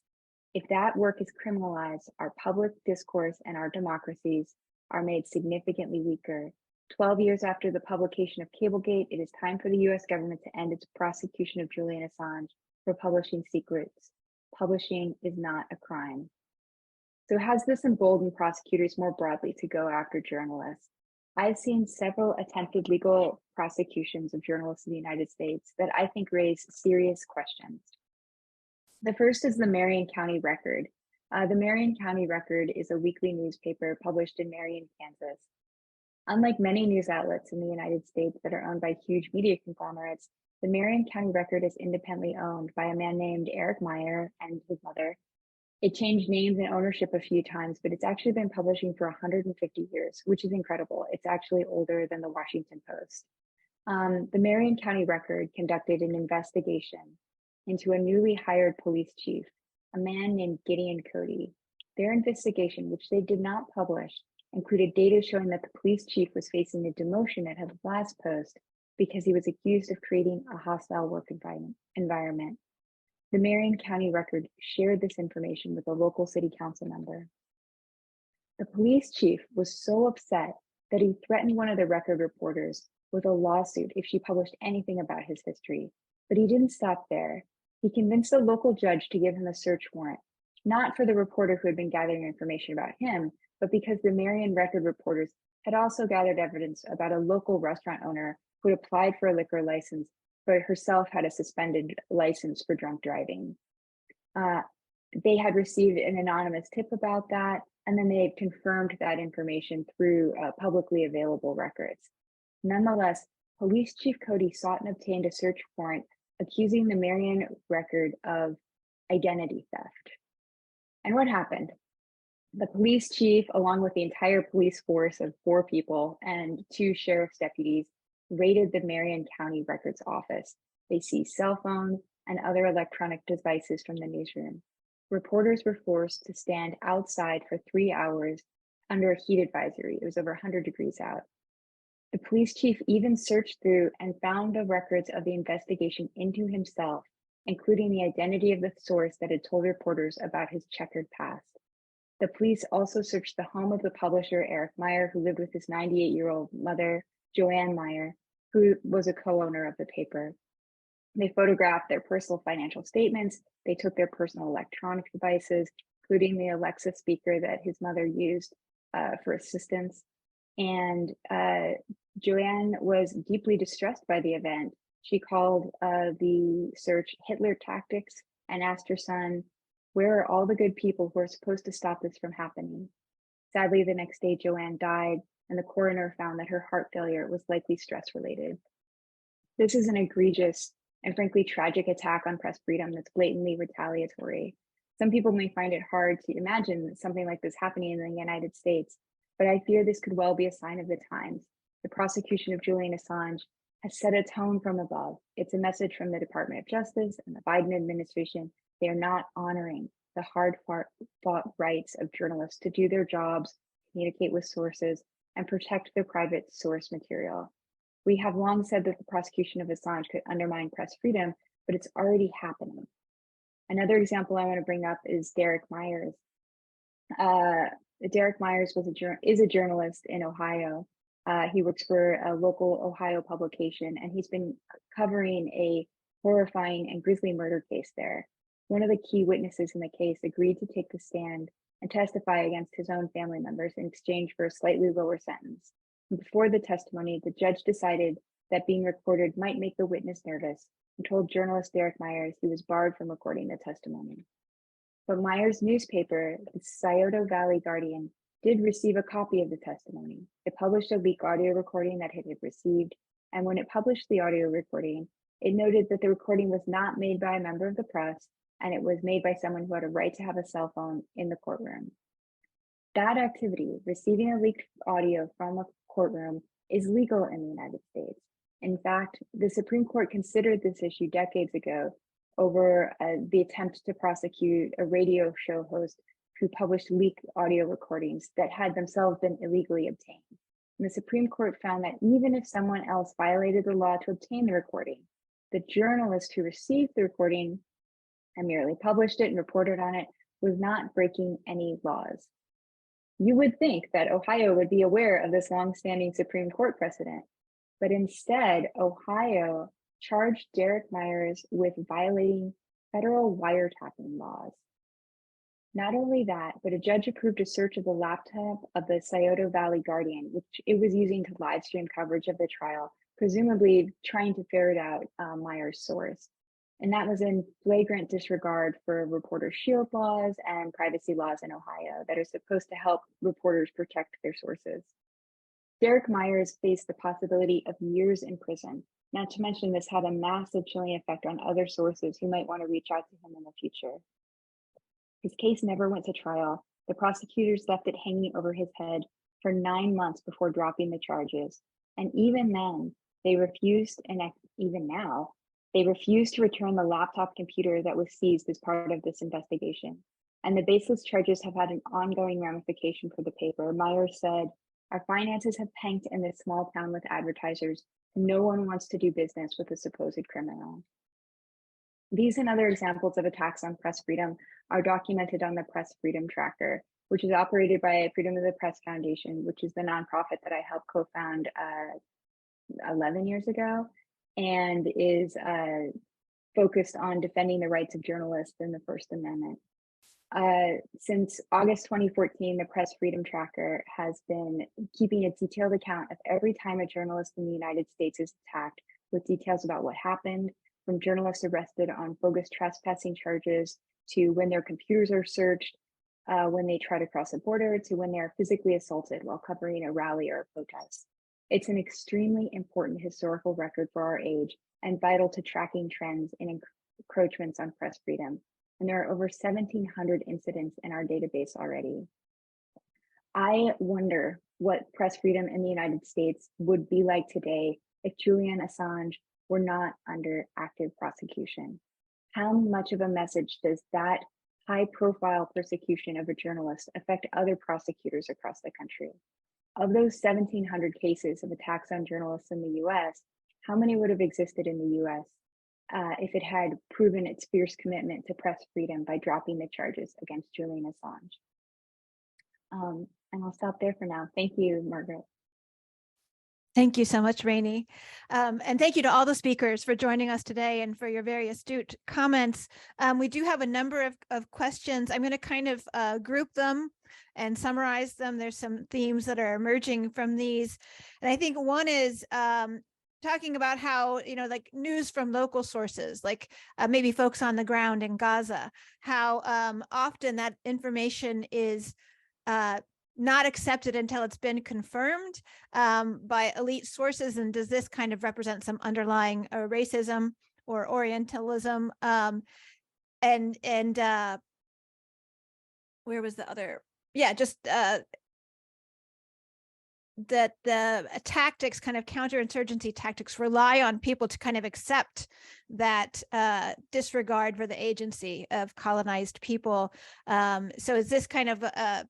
If that work is criminalized, our public discourse and our democracies are made significantly weaker. 12 years after the publication of Cablegate, it is time for the US government to end its prosecution of Julian Assange for publishing secrets. Publishing is not a crime." So has this emboldened prosecutors more broadly to go after journalists? I've seen several attempted legal prosecutions of journalists in the United States that I think raise serious questions. The first is the Marion County Record. The Marion County Record is a weekly newspaper published in Marion, Kansas. Unlike many news outlets in the United States that are owned by huge media conglomerates, the Marion County Record is independently owned by a man named Eric Meyer and his mother. It changed names and ownership a few times, but it's actually been publishing for 150 years, which is incredible. It's actually older than the Washington Post. The Marion County Record conducted an investigation into a newly hired police chief, a man named Gideon Cody. Their investigation, which they did not publish, included data showing that the police chief was facing a demotion at his last post because he was accused of creating a hostile work environment. The Marion County Record shared this information with a local city council member. The police chief was so upset that he threatened one of the Record reporters with a lawsuit if she published anything about his history. But he didn't stop there. He convinced a local judge to give him a search warrant, not for the reporter who had been gathering information about him, but because the Marion Record reporters had also gathered evidence about a local restaurant owner who had applied for a liquor license, but herself had a suspended license for drunk driving. They had received an anonymous tip about that, and then they had confirmed that information through publicly available records. Nonetheless, Police Chief Cody sought and obtained a search warrant accusing the Marion Record of identity theft. And what happened? The police chief, along with the entire police force of 4 people and 2 sheriff's deputies, raided the Marion County Records office. They seized cell phones and other electronic devices from the newsroom. Reporters were forced to stand outside for 3 hours under a heat advisory. It was over 100 degrees out. The police chief even searched through and found the records of the investigation into himself, including the identity of the source that had told reporters about his checkered past. The police also searched the home of the publisher, Eric Meyer, who lived with his 98-year-old mother, Joanne Meyer, who was a co-owner of the paper. They photographed their personal financial statements. They took their personal electronic devices, including the Alexa speaker that his mother used for assistance. And Joanne was deeply distressed by the event. She called the search Hitler tactics and asked her son, "Where are all the good people who are supposed to stop this from happening?" Sadly, the next day, Joanne died, and the coroner found that her heart failure was likely stress-related. This is an egregious and frankly tragic attack on press freedom that's blatantly retaliatory. Some people may find it hard to imagine something like this happening in the United States, but I fear this could well be a sign of the times. The prosecution of Julian Assange has set a tone from above. It's a message from the Department of Justice and the Biden administration. They are not honoring the hard-fought rights of journalists to do their jobs, communicate with sources, and protect their private source material. We have long said that the prosecution of Assange could undermine press freedom, but it's already happening. Another example I want to bring up is Derek Myers. Derek Myers is a journalist in Ohio. He works for a local Ohio publication, and he's been covering a horrifying and grisly murder case there. One of the key witnesses in the case agreed to take the stand and testify against his own family members in exchange for a slightly lower sentence. And before the testimony, the judge decided that being recorded might make the witness nervous and told journalist Derek Myers he was barred from recording the testimony. But Myers' newspaper, the Scioto Valley Guardian, did receive a copy of the testimony. It published a leaked audio recording that it had received, and when it published the audio recording, it noted that the recording was not made by a member of the press, and it was made by someone who had a right to have a cell phone in the courtroom. That activity, receiving a leaked audio from a courtroom, is legal in the United States. In fact, the Supreme Court considered this issue decades ago over the attempt to prosecute a radio show host who published leaked audio recordings that had themselves been illegally obtained. And the Supreme Court found that even if someone else violated the law to obtain the recording, the journalist who received the recording and merely published it and reported on it was not breaking any laws. You would think that Ohio would be aware of this longstanding Supreme Court precedent, but instead, Ohio charged Derek Myers with violating federal wiretapping laws. Not only that, but a judge approved a search of the laptop of the Scioto Valley Guardian, which it was using to live stream coverage of the trial, presumably trying to ferret out Myers' source. And that was in flagrant disregard for reporter shield laws and privacy laws in Ohio that are supposed to help reporters protect their sources. Derek Myers faced the possibility of years in prison. Not to mention this had a massive chilling effect on other sources who might want to reach out to him in the future. His case never went to trial. The prosecutors left it hanging over his head for 9 months before dropping the charges. And even then, they refused, and even now, they refused to return the laptop computer that was seized as part of this investigation. And the baseless charges have had an ongoing ramification for the paper. Myers said, "Our finances have tanked in this small town with advertisers. No one wants to do business with a supposed criminal." These and other examples of attacks on press freedom are documented on the Press Freedom Tracker, which is operated by Freedom of the Press Foundation, which is the nonprofit that I helped co-found 11 years ago, and is focused on defending the rights of journalists and the First Amendment. Since August 2014, the Press Freedom Tracker has been keeping a detailed account of every time a journalist in the United States is attacked, with details about what happened, from journalists arrested on bogus trespassing charges, to when their computers are searched, when they try to cross a border, to when they are physically assaulted while covering a rally or a protest. It's an extremely important historical record for our age and vital to tracking trends in encroachments on press freedom. And there are over 1,700 incidents in our database already. I wonder what press freedom in the United States would be like today if Julian Assange were not under active prosecution. How much of a message does that high-profile persecution of a journalist affect other prosecutors across the country? Of those 1,700 cases of attacks on journalists in the US, how many would have existed in the US if it had proven its fierce commitment to press freedom by dropping the charges against Julian Assange? And I'll stop there for now. Thank you, Margaret. Thank you so much, Rainey. And thank you to all the speakers for joining us today and for your very astute comments. We do have a number of questions. I'm going to kind of group them and summarize them. There's some themes that are emerging from these. And I think one is talking about how, like news from local sources, like maybe folks on the ground in Gaza, how often that information is not accepted until it's been confirmed by elite sources? And does this kind of represent some underlying racism or Orientalism? And where was the other? Yeah, just that the tactics, kind of counterinsurgency tactics, rely on people to kind of accept that disregard for the agency of colonized people. So is this kind of, I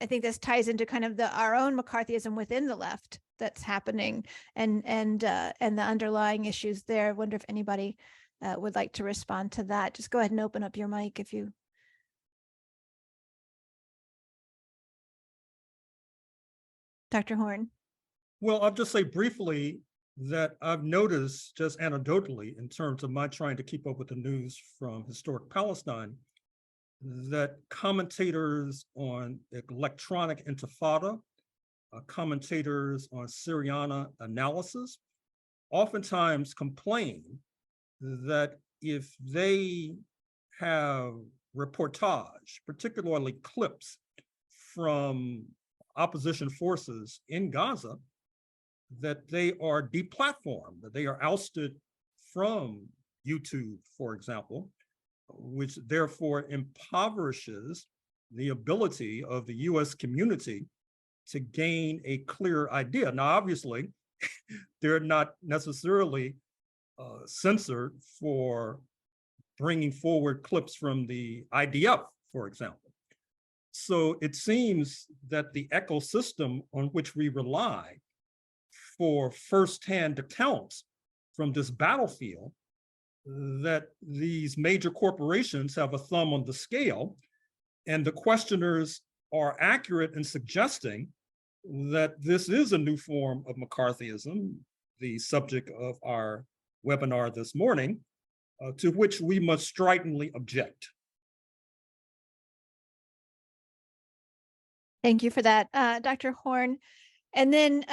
think this ties into kind of our own McCarthyism within the left that's happening, and the underlying issues there. I wonder if anybody would like to respond to that. Just go ahead and open up your mic if you. Dr. Horne. Well, I'll just say briefly that I've noticed, just anecdotally, in terms of my trying to keep up with the news from historic Palestine, that commentators on electronic intifada, commentators on Syriana analysis, oftentimes complain that if they have reportage, particularly clips from opposition forces in Gaza, that they are deplatformed, that they are ousted from YouTube, for example, which therefore impoverishes the ability of the US community to gain a clear idea. Now, obviously, they're not necessarily censored for bringing forward clips from the IDF, for example. So it seems that the ecosystem on which we rely for firsthand accounts from this battlefield, that these major corporations have a thumb on the scale, and the questioners are accurate in suggesting that this is a new form of McCarthyism, the subject of our webinar this morning, to which we must stridently object. Thank you for that, Dr. Horne. And then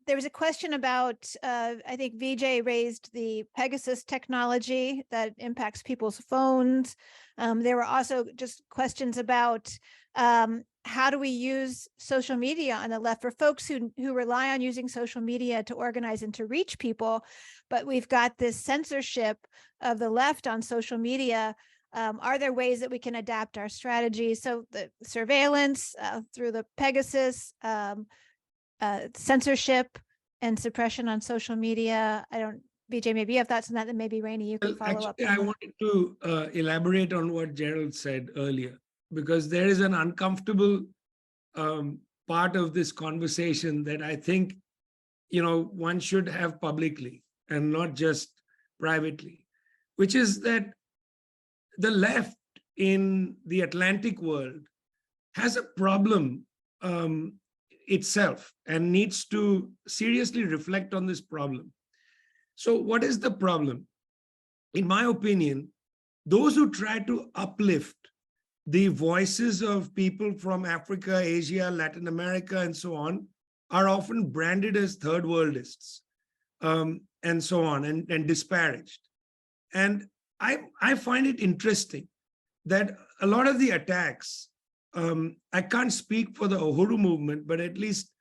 there was a question about, I think Vijay raised the Pegasus technology that impacts people's phones. There were also just questions about how do we use social media on the left for folks who rely on using social media to organize and to reach people, but we've got this censorship of the left on social media. Are there ways that we can adapt our strategy? So the surveillance through the Pegasus, censorship and suppression on social media. Vijay, maybe you have thoughts on that, and maybe Rainey, you can follow up. I wanted to elaborate on what Gerald said earlier, because there is an uncomfortable part of this conversation that I think, one should have publicly and not just privately, which is that the left in the Atlantic world has a problem itself and needs to seriously reflect on this problem. So what is the problem? In my opinion, those who try to uplift the voices of people from Africa, Asia, Latin America, and so on are often branded as third worldists and so on, and disparaged. And I find it interesting that a lot of the attacks, I can't speak for the Uhuru movement, but at least,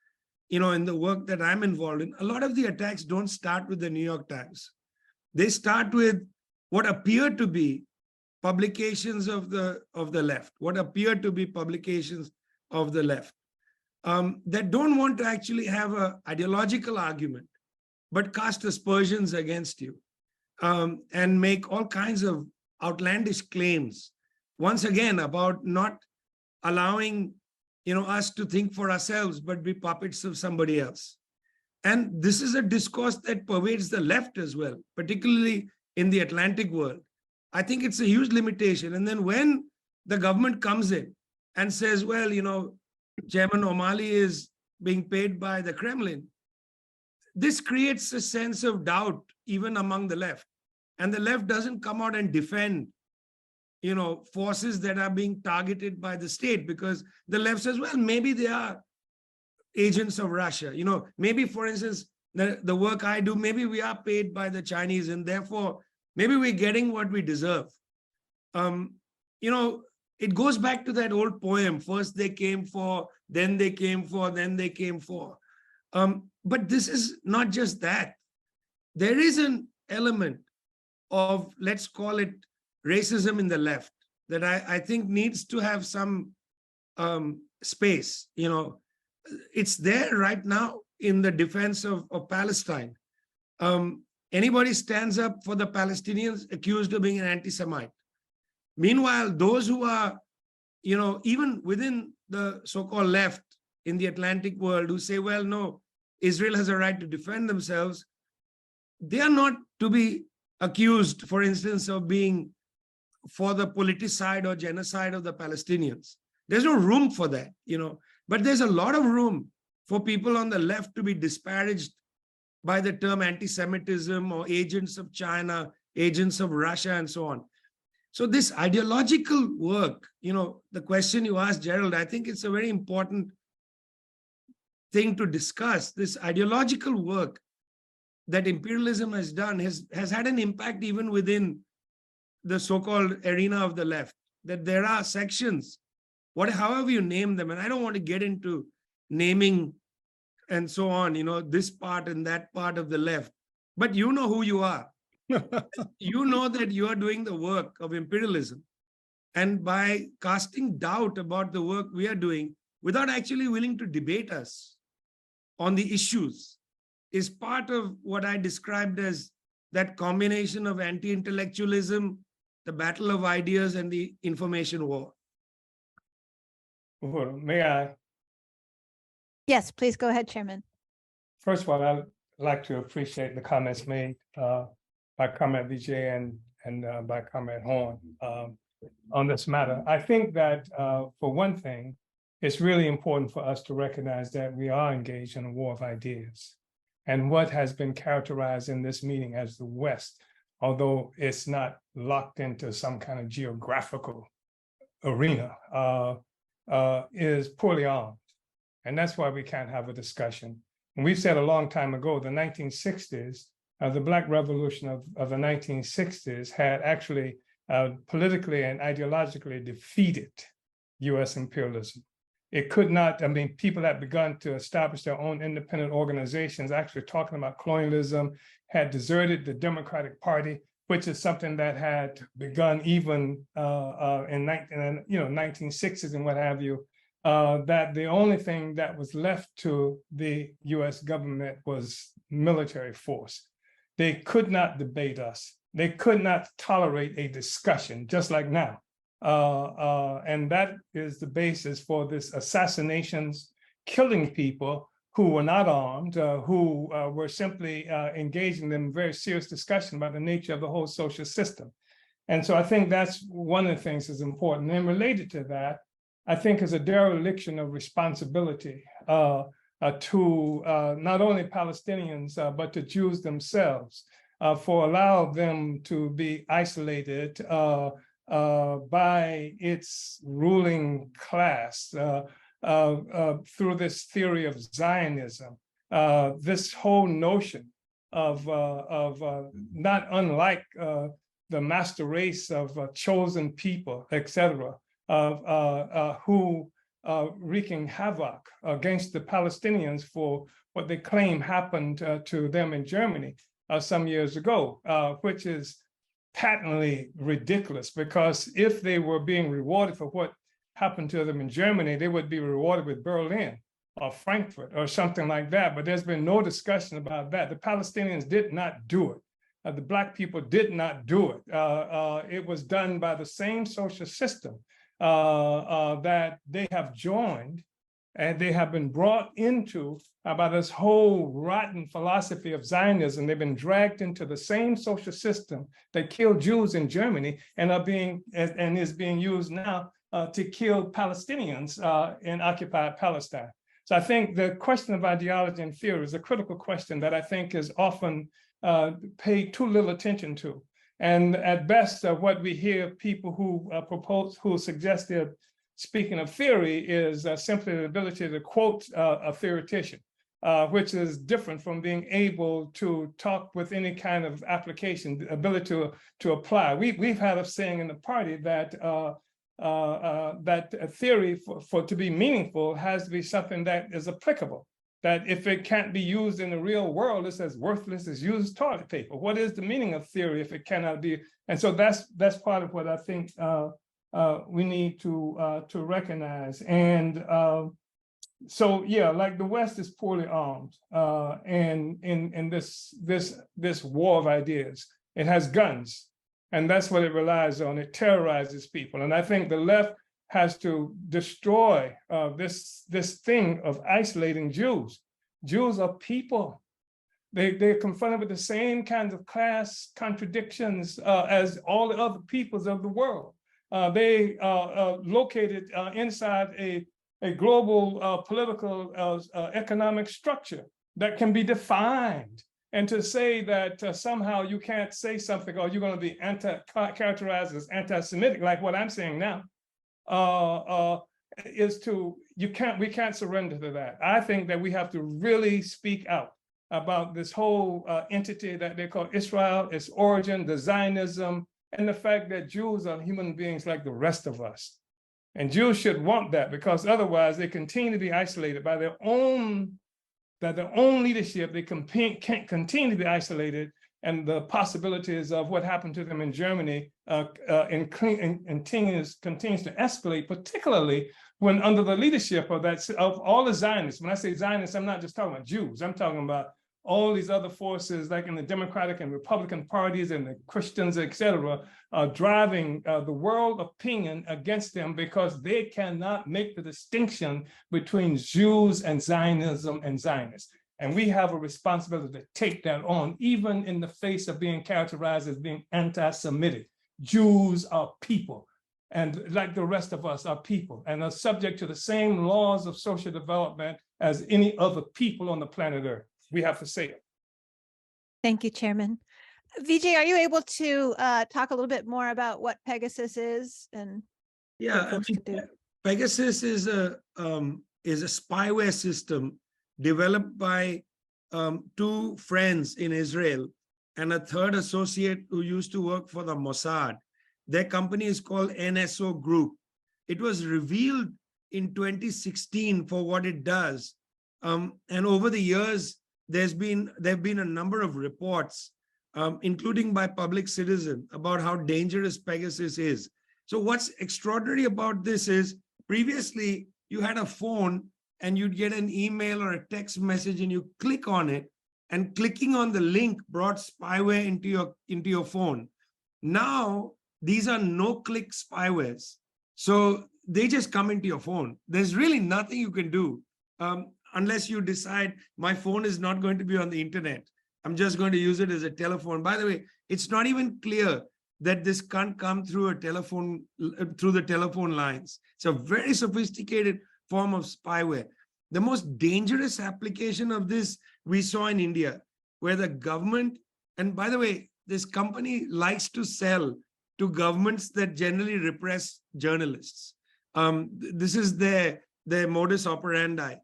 in the work that I'm involved in, a lot of the attacks don't start with the New York Times. They start with what appear to be publications of the left, what appear to be publications of the left, that don't want to actually have an ideological argument, but cast aspersions against you. And make all kinds of outlandish claims, once again, about not allowing us to think for ourselves, but be puppets of somebody else. And this is a discourse that pervades the left as well, particularly in the Atlantic world. I think it's a huge limitation. And then when the government comes in and says, well, Chairman Omali is being paid by the Kremlin, this creates a sense of doubt even among the left. And the left doesn't come out and defend, forces that are being targeted by the state, because the left says, well, maybe they are agents of Russia. Maybe, for instance, the work I do, maybe we are paid by the Chinese, and therefore maybe we're getting what we deserve. In it goes back to that old poem, first they came for, then they came for, then they came for. But this is not just that. There is an element of, let's call it racism in the left, that I think needs to have some space. You know, it's there right now in the defense of Palestine. Anybody stands up for the Palestinians accused of being an anti-Semite. Meanwhile, those who are, you know, even within the so-called left in the Atlantic world who say, well, no, Israel has a right to defend themselves, they are not to be accused, for instance, of being for the politicide or genocide of the Palestinians. There's no room for that, you know, but there's a lot of room for people on the left to be disparaged by the term anti-Semitism or agents of China, agents of Russia, and so on. So this ideological work, you know, the question you asked, Gerald, I think it's a very important thing to discuss. This ideological work that imperialism has done has had an impact even within the so-called arena of the left, that there are sections, however you name them, and I don't want to get into naming and so on, you know, this part and that part of the left, but you know who you are. You know that you are doing the work of imperialism. And by casting doubt about the work we are doing, without actually willing to debate us on the issues, is part of what I described as that combination of anti-intellectualism, the battle of ideas, and the information war. Uhuru, may I? Yes, please go ahead, Chairman. First of all, I'd like to appreciate the comments made by Comrade Vijay and by Comrade Horne on this matter. I think that for one thing, it's really important for us to recognize that we are engaged in a war of ideas. And what has been characterized in this meeting as the West, although it's not locked into some kind of geographical arena, is poorly armed. And that's why we can't have a discussion. And we've said a long time ago, the 1960s, the Black Revolution of the 1960s had actually politically and ideologically defeated US imperialism. It could not, I mean, people had begun to establish their own independent organizations, actually talking about colonialism, had deserted the Democratic Party, which is something that had begun even in 1960s and what have you, that the only thing that was left to the US government was military force. They could not debate us. They could not tolerate a discussion, just like now. And that is the basis for this assassinations, killing people who were not armed, who were simply engaging in very serious discussion about the nature of the whole social system. And so I think that's one of the things that's important. And related to that, I think is a dereliction of responsibility to not only Palestinians, but to Jews themselves, for allow them to be isolated by its ruling class through this theory of Zionism, this whole notion of not unlike the master race of chosen people, etc., who wreaking havoc against the Palestinians for what they claim happened to them in Germany some years ago, which is patently ridiculous, because if they were being rewarded for what happened to them in Germany, they would be rewarded with Berlin or Frankfurt or something like that. But there's been no discussion about that. The Palestinians did not do it. The Black people did not do it. It was done by the same social system that they have joined, and they have been brought into by this whole rotten philosophy of Zionism. They've been dragged into the same social system that killed Jews in Germany and is being used now to kill Palestinians in occupied Palestine. So I think the question of ideology and theory is a critical question that I think is often paid too little attention to. And at best, what we hear people who suggest they're speaking of theory is simply the ability to quote a theoretician, which is different from being able to talk with any kind of application, the ability to apply. We've had a saying in the party that that a theory for to be meaningful has to be something that is applicable. That if it can't be used in the real world, it's as worthless as used toilet paper. What is the meaning of theory if it cannot be? And so that's part of what I think we need to recognize. And so yeah, like the West is poorly armed, and in this war of ideas, it has guns, and that's what it relies on. It terrorizes people, and I think the left has to destroy this thing of isolating Jews. Jews are people. They're confronted with the same kinds of class contradictions as all the other peoples of the world. They are located inside a global political economic structure that can be defined. And to say that somehow you can't say something or you're going to be characterized as anti-Semitic, like what I'm saying now, we can't surrender to that. I think that we have to really speak out about this whole entity that they call Israel, its origin, the Zionism, and the fact that Jews are human beings like the rest of us. And Jews should want that, because otherwise they continue to be isolated by their own leadership. They can't continue to be isolated, and the possibilities of what happened to them in Germany continues to escalate, particularly when under the leadership of all the Zionists. When I say Zionists, I'm not just talking about Jews. I'm talking about all these other forces, like in the Democratic and Republican parties and the Christians, et cetera, driving the world opinion against them because they cannot make the distinction between Jews and Zionism and Zionists. And we have a responsibility to take that on, even in the face of being characterized as being anti-Semitic. Jews are people, and like the rest of us are people, and are subject to the same laws of social development as any other people on the planet Earth. We have to say it. Thank you, Chairman. Vijay, are you able to talk a little bit more about what Pegasus is and yeah, folks could do? Pegasus is a spyware system developed by two friends in Israel and a third associate who used to work for the Mossad. Their company is called NSO Group. It was revealed in 2016 for what it does. And over the years, there have been a number of reports, including by Public Citizen, about how dangerous Pegasus is. So what's extraordinary about this is previously you had a phone and you'd get an email or a text message and you click on it, and clicking on the link brought spyware into your phone. Now, these are no-click spywares. So they just come into your phone. There's really nothing you can do unless you decide my phone is not going to be on the internet. I'm just going to use it as a telephone. By the way, it's not even clear that this can't come through a telephone, through the telephone lines. It's a very sophisticated form of spyware. The most dangerous application of this we saw in India, where the government, and by the way, this company likes to sell to governments that generally repress journalists. This is their modus operandi.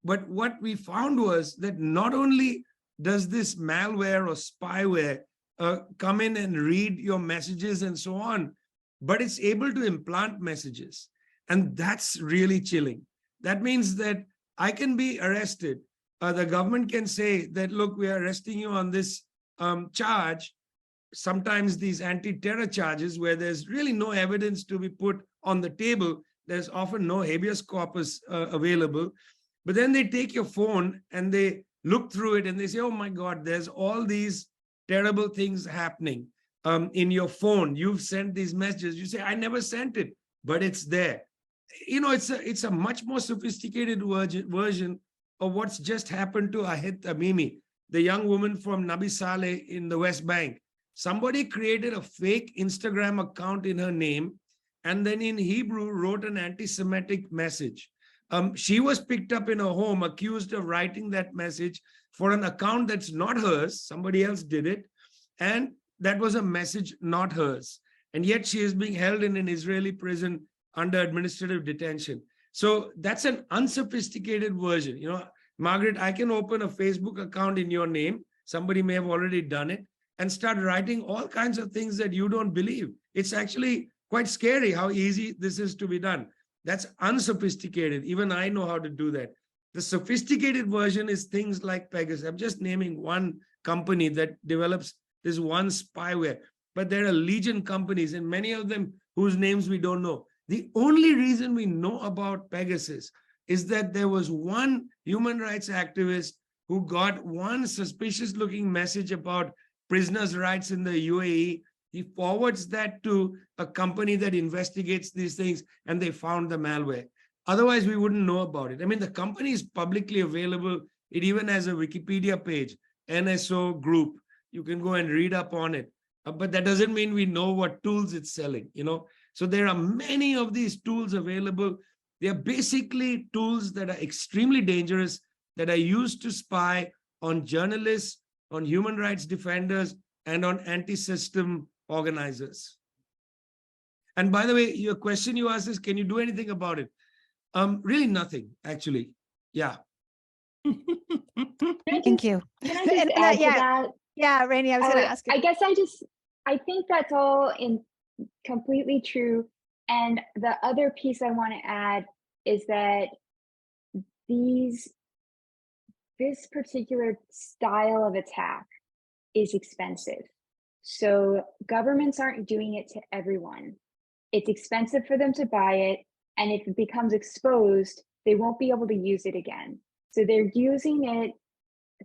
But what we found was that not only does this malware or spyware come in and read your messages and so on, but it's able to implant messages. And that's really chilling. That means that I can be arrested. The government can say that, look, we are arresting you on this charge. Sometimes these anti-terror charges where there's really no evidence to be put on the table. There's often no habeas corpus available. But then they take your phone and they look through it and they say, oh my God, there's all these terrible things happening in your phone. You've sent these messages. You say, I never sent it, but it's there. You know, it's a much more sophisticated version of what's just happened to Ahit Tamimi, the young woman from Nabi Saleh in the West Bank. Somebody created a fake Instagram account in her name, and then in Hebrew wrote an anti-Semitic message. She was picked up in her home, accused of writing that message for an account that's not hers. Somebody else did it. And that was a message not hers. And yet she is being held in an Israeli prison under administrative detention. So that's an unsophisticated version. You know, Margaret, I can open a Facebook account in your name. Somebody may have already done it, and start writing all kinds of things that you don't believe. It's actually quite scary how easy this is to be done. That's unsophisticated. Even I know how to do that. The sophisticated version is things like Pegasus. I'm just naming one company that develops this one spyware, but there are legion companies and many of them whose names we don't know. The only reason we know about Pegasus is that there was one human rights activist who got one suspicious looking message about prisoners' rights in the UAE. He forwards that to a company that investigates these things, and they found the malware. Otherwise, we wouldn't know about it. I mean, the company is publicly available. It even has a Wikipedia page, NSO Group. You can go and read up on it. But that doesn't mean we know what tools it's selling, you know? So there are many of these tools available. They are basically tools that are extremely dangerous, that are used to spy on journalists, on human rights defenders, and on anti-system organizers. And by the way, your question you asked is, can you do anything about it? Really nothing, actually. Yeah. Thank you. Can I just add to that? Yeah, Rainey, I was going to ask you. I think that's all completely true. And the other piece I want to add is that this particular style of attack is expensive. So governments aren't doing it to everyone. It's expensive for them to buy it. And if it becomes exposed, they won't be able to use it again. So they're using it.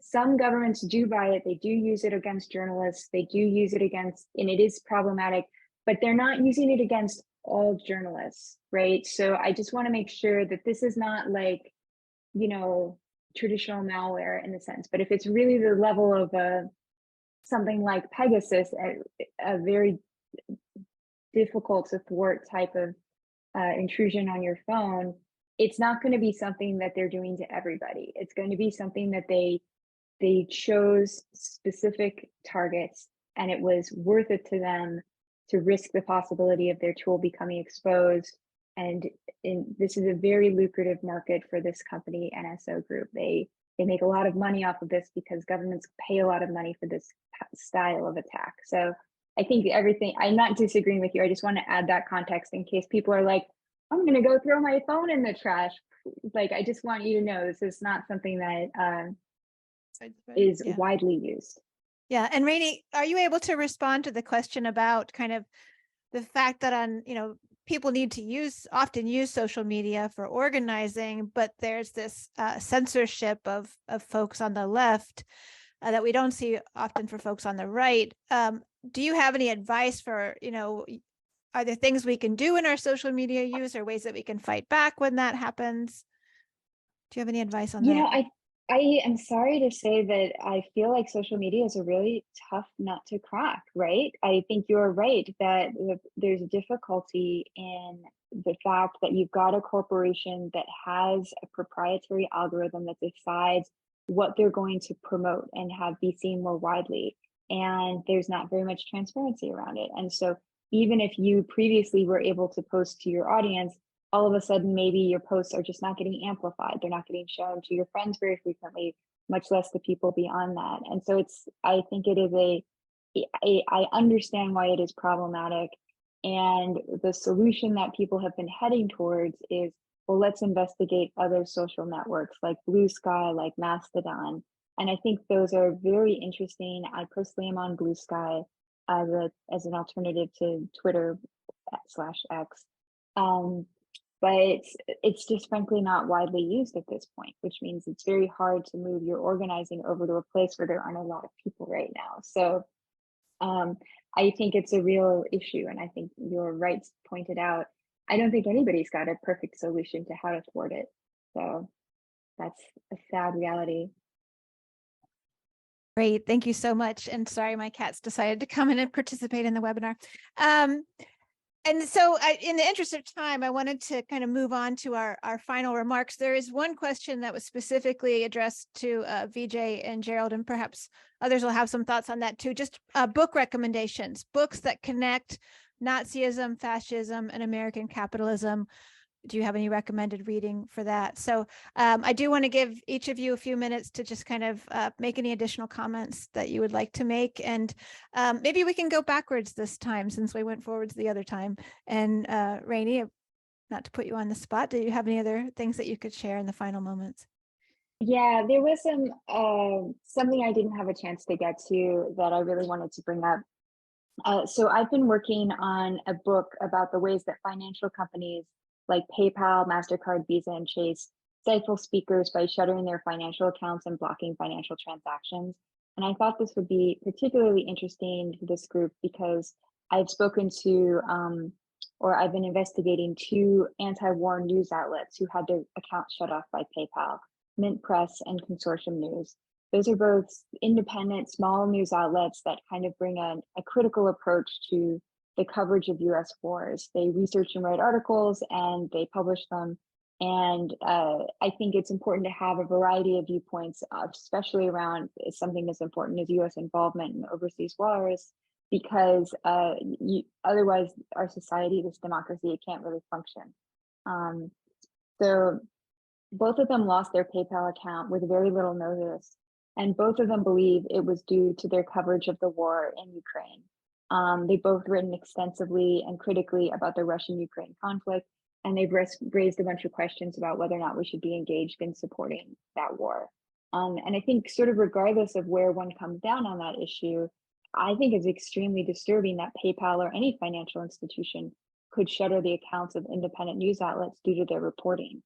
Some governments do buy it. They do use it against journalists. They do use it against, and it is problematic, but they're not using it against all journalists, right? So I just want to make sure that this is not like, you know, traditional malware in the sense, but if it's really the level of something like Pegasus, a very difficult to thwart type of intrusion on your phone, it's not going to be something that they're doing to everybody. It's going to be something that they chose specific targets, and it was worth it to them to risk the possibility of their tool becoming exposed. And this is a very lucrative market for this company, NSO Group. They make a lot of money off of this because governments pay a lot of money for this style of attack. So I think I'm not disagreeing with you. I just want to add that context in case people are like, I'm going to go throw my phone in the trash. Like, I just want you to know this is not something that is widely used. Yeah. And Rainey, are you able to respond to the question about kind of the fact that people need to often use social media for organizing, but there's this censorship of folks on the left that we don't see often for folks on the right. Do you have any advice for, are there things we can do in our social media use or ways that we can fight back when that happens? Do you have any advice on that? I am sorry to say that I feel like social media is a really tough nut to crack, right? I think you're right that there's a difficulty in the fact that you've got a corporation that has a proprietary algorithm that decides what they're going to promote and have be seen more widely. And there's not very much transparency around it. And so even if you previously were able to post to your audience, all of a sudden, maybe your posts are just not getting amplified. They're not getting shown to your friends very frequently, much less to people beyond that. And so I think it is I understand why it is problematic. And the solution that people have been heading towards is, well, let's investigate other social networks like Blue Sky, like Mastodon. And I think those are very interesting. I personally am on Blue Sky as an alternative to Twitter /X. But it's just frankly not widely used at this point, which means it's very hard to move your organizing over to a place where there aren't a lot of people right now. So I think it's a real issue. And I think your rights pointed out, I don't think anybody's got a perfect solution to how to thwart it. So that's a sad reality. Great. Thank you so much. And sorry, my cats decided to come in and participate in the webinar. And so in the interest of time, I wanted to kind of move on to our final remarks. There is one question that was specifically addressed to Vijay and Gerald, and perhaps others will have some thoughts on that too. Just book recommendations, books that connect Nazism, fascism, and American capitalism. do you have any recommended reading for that? So I do want to give each of you a few minutes to just kind of make any additional comments that you would like to make. And maybe we can go backwards this time since we went forwards the other time. And Rainey, not to put you on the spot, do you have any other things that you could share in the final moments? Yeah, there was something I didn't have a chance to get to that I really wanted to bring up. So I've been working on a book about the ways that financial companies like PayPal, MasterCard, Visa, and Chase stifle speakers by shuttering their financial accounts and blocking financial transactions. And I thought this would be particularly interesting to this group because I've spoken to, or I've been investigating 2 anti-war news outlets who had their accounts shut off by PayPal, Mint Press and Consortium News. Those are both independent, small news outlets that kind of bring a critical approach to the coverage of US wars. They research and write articles and they publish them. And I think it's important to have a variety of viewpoints, especially around something as important as US involvement in overseas wars, because otherwise our society, this democracy, it can't really function. So both of them lost their PayPal account with very little notice. And both of them believe it was due to their coverage of the war in Ukraine. They've both written extensively and critically about the Russian-Ukraine conflict, and they've raised a bunch of questions about whether or not we should be engaged in supporting that war. And I think sort of regardless of where one comes down on that issue, I think it's extremely disturbing that PayPal or any financial institution could shutter the accounts of independent news outlets due to their reporting.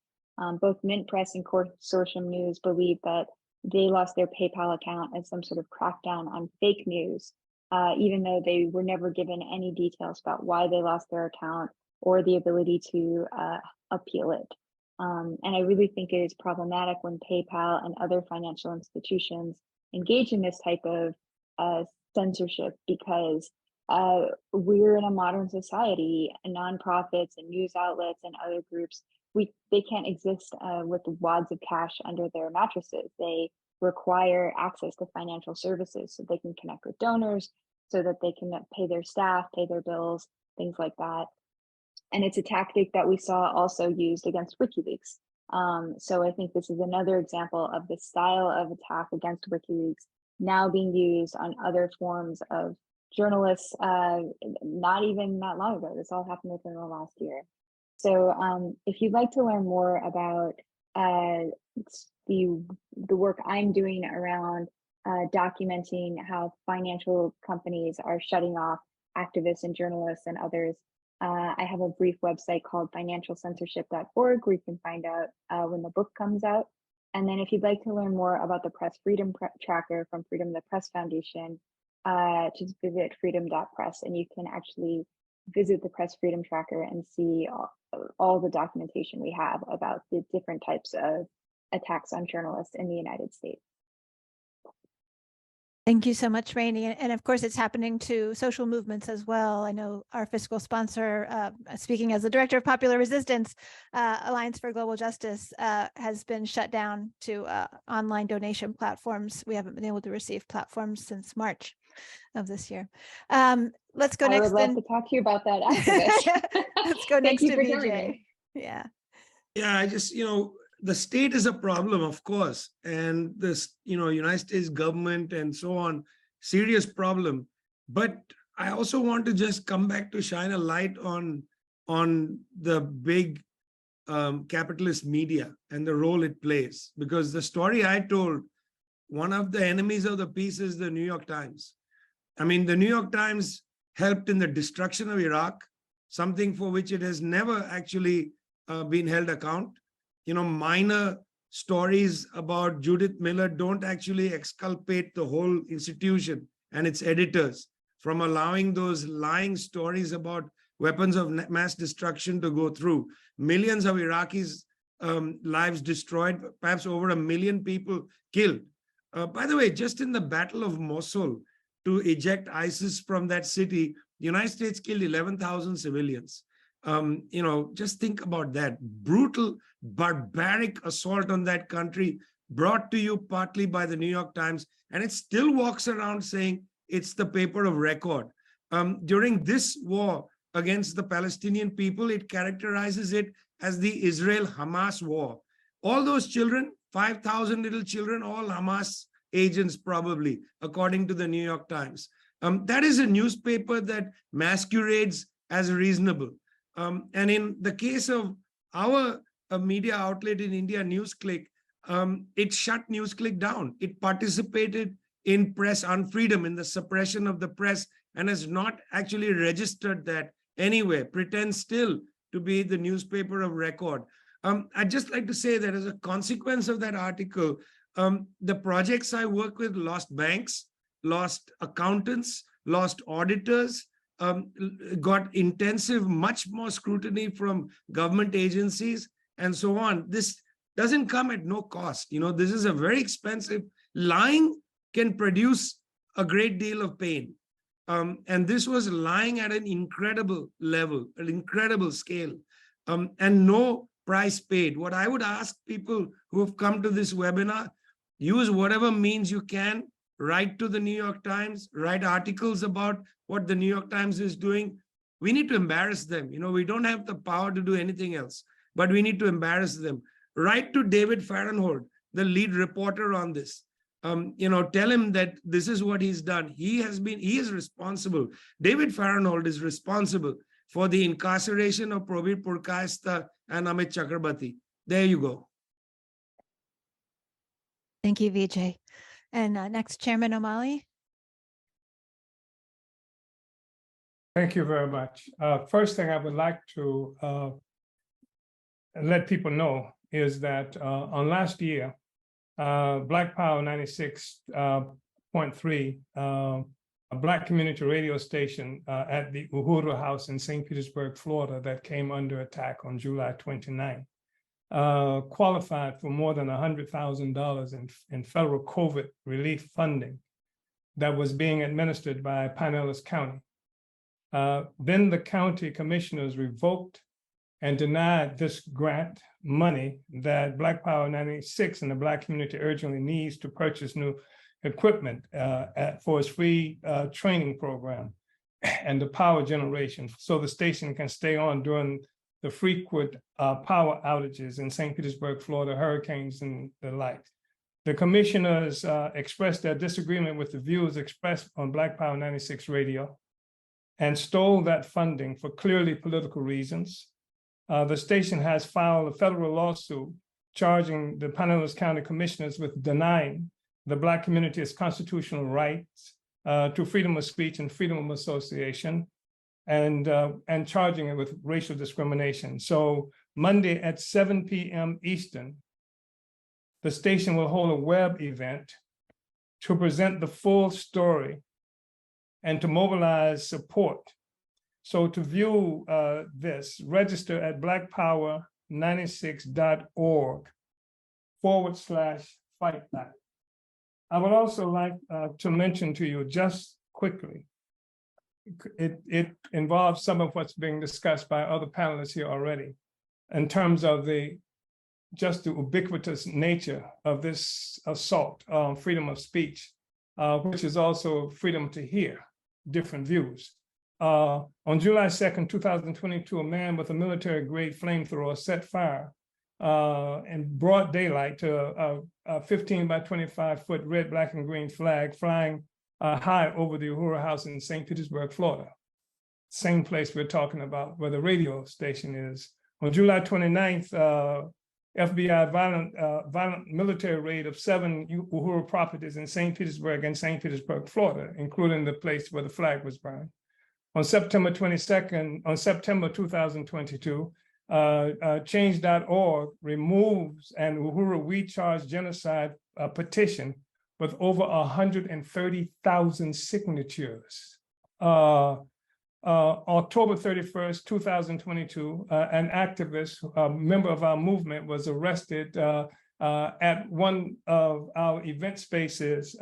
Both Mint Press and Consortium News believe that they lost their PayPal account as some sort of crackdown on fake news, even though they were never given any details about why they lost their account or the ability to appeal it. And I really think it is problematic when PayPal and other financial institutions engage in this type of censorship, because we're in a modern society, and nonprofits and news outlets and other groups, they can't exist with wads of cash under their mattresses. They require access to financial services so they can connect with donors, so that they can pay their staff, pay their bills, things like that. And it's a tactic that we saw also used against WikiLeaks. So I think this is another example of the style of attack against WikiLeaks now being used on other forms of journalists, not even that long ago. This all happened within the last year. So if you'd like to learn more about the work I'm doing around documenting how financial companies are shutting off activists and journalists and others, I have a brief website called financialcensorship.org where you can find out when the book comes out. And then if you'd like to learn more about the Press Freedom Tracker from Freedom of the Press Foundation, just visit freedom.press, and you can actually visit the Press Freedom Tracker and see all the documentation we have about the different types of attacks on journalists in the United States. Thank you so much, Rainey. And of course, it's happening to social movements as well. I know our fiscal sponsor, speaking as the director of Popular Resistance, Alliance for Global Justice, has been shut down to online donation platforms. We haven't been able to receive platforms since March of this year. Let's go next. I would love to talk to you about that activist. Let's go next to Vijay. Vijay. Yeah. Yeah, I just, the state is a problem, of course, and this, United States government and so on, serious problem. But I also want to just come back to shine a light on the big capitalist media and the role it plays. Because the story I told, one of the enemies of the peace is the New York Times. I mean, the New York Times helped in the destruction of Iraq, something for which it has never actually been held account. Minor stories about Judith Miller don't actually exculpate the whole institution and its editors from allowing those lying stories about weapons of mass destruction to go through. Millions of Iraqis' lives destroyed, perhaps over 1 million people killed. By the way, just in the Battle of Mosul, to eject ISIS from that city, the United States killed 11,000 civilians. Just think about that. Brutal, barbaric assault on that country, brought to you partly by the New York Times, and it still walks around saying it's the paper of record. During this war against the Palestinian people, it characterizes it as the Israel-Hamas war. All those children, 5,000 little children, all Hamas agents probably, according to the New York Times. That is a newspaper that masquerades as reasonable. And in the case of our media outlet in India, NewsClick, it shut NewsClick down. It participated in press unfreedom, in the suppression of the press, and has not actually registered that anywhere, pretends still to be the newspaper of record. I'd just like to say that as a consequence of that article, the projects I work with lost banks, lost accountants, lost auditors, got intensive, much more scrutiny from government agencies, and so on. This doesn't come at no cost. You know, this is a very expensive. Lying can produce a great deal of pain. And this was lying at an incredible level, an incredible scale, and no price paid. What I would ask people who have come to this webinar, use whatever means you can, write to the New York Times, write articles about what the New York Times is doing. We need to embarrass them. You know, we don't have the power to do anything else, but we need to embarrass them. Write to David Fahrenthold, the lead reporter on this. You know, tell him that this is what he's done. He is responsible. David Fahrenthold is responsible for the incarceration of Prabir Purkayastha and Amit Chakrabarti. There you go. Thank you, Vijay. And next, Chairman Omali. Thank you very much. First thing I would like to let people know is that on last year, Black Power 96.3, a Black community radio station at the Uhuru House in St. Petersburg, Florida, that came under attack on July 29, qualified for more than $100,000 in federal COVID relief funding that was being administered by Pinellas County. Then the county commissioners revoked and denied this grant money that Black Power 96 and the Black community urgently needs to purchase new equipment for its free training program and the power generation, so the station can stay on during the frequent power outages in St. Petersburg, Florida, hurricanes and the like. The commissioners expressed their disagreement with the views expressed on Black Power 96 radio and stole that funding for clearly political reasons. The station has filed a federal lawsuit charging the Pinellas County commissioners with denying the Black community its constitutional rights to freedom of speech and freedom of association, and charging it with racial discrimination. So Monday at 7 p.m. Eastern, the station will hold a web event to present the full story and to mobilize support. So to view this, register at blackpower96.org/fightback. I would also like to mention to you just quickly, it involves some of what's being discussed by other panelists here already in terms of the ubiquitous nature of this assault on freedom of speech, which is also freedom to hear different views. On July 2nd, 2022, a man with a military-grade flamethrower set fire in broad daylight to a 15 by 25 foot red, black, and green flag flying high over the Uhuru House in St. Petersburg, Florida. Same place we're talking about where the radio station is. On July 29th, FBI violent military raid of 7 Uhuru properties in St. Petersburg and St. Petersburg, Florida, including the place where the flag was burned. On September 22nd, on September 2022, Change.org removes an Uhuru We Charge Genocide petition with over 130,000 signatures. October 31st, 2022, an activist, a member of our movement, was arrested at one of our event spaces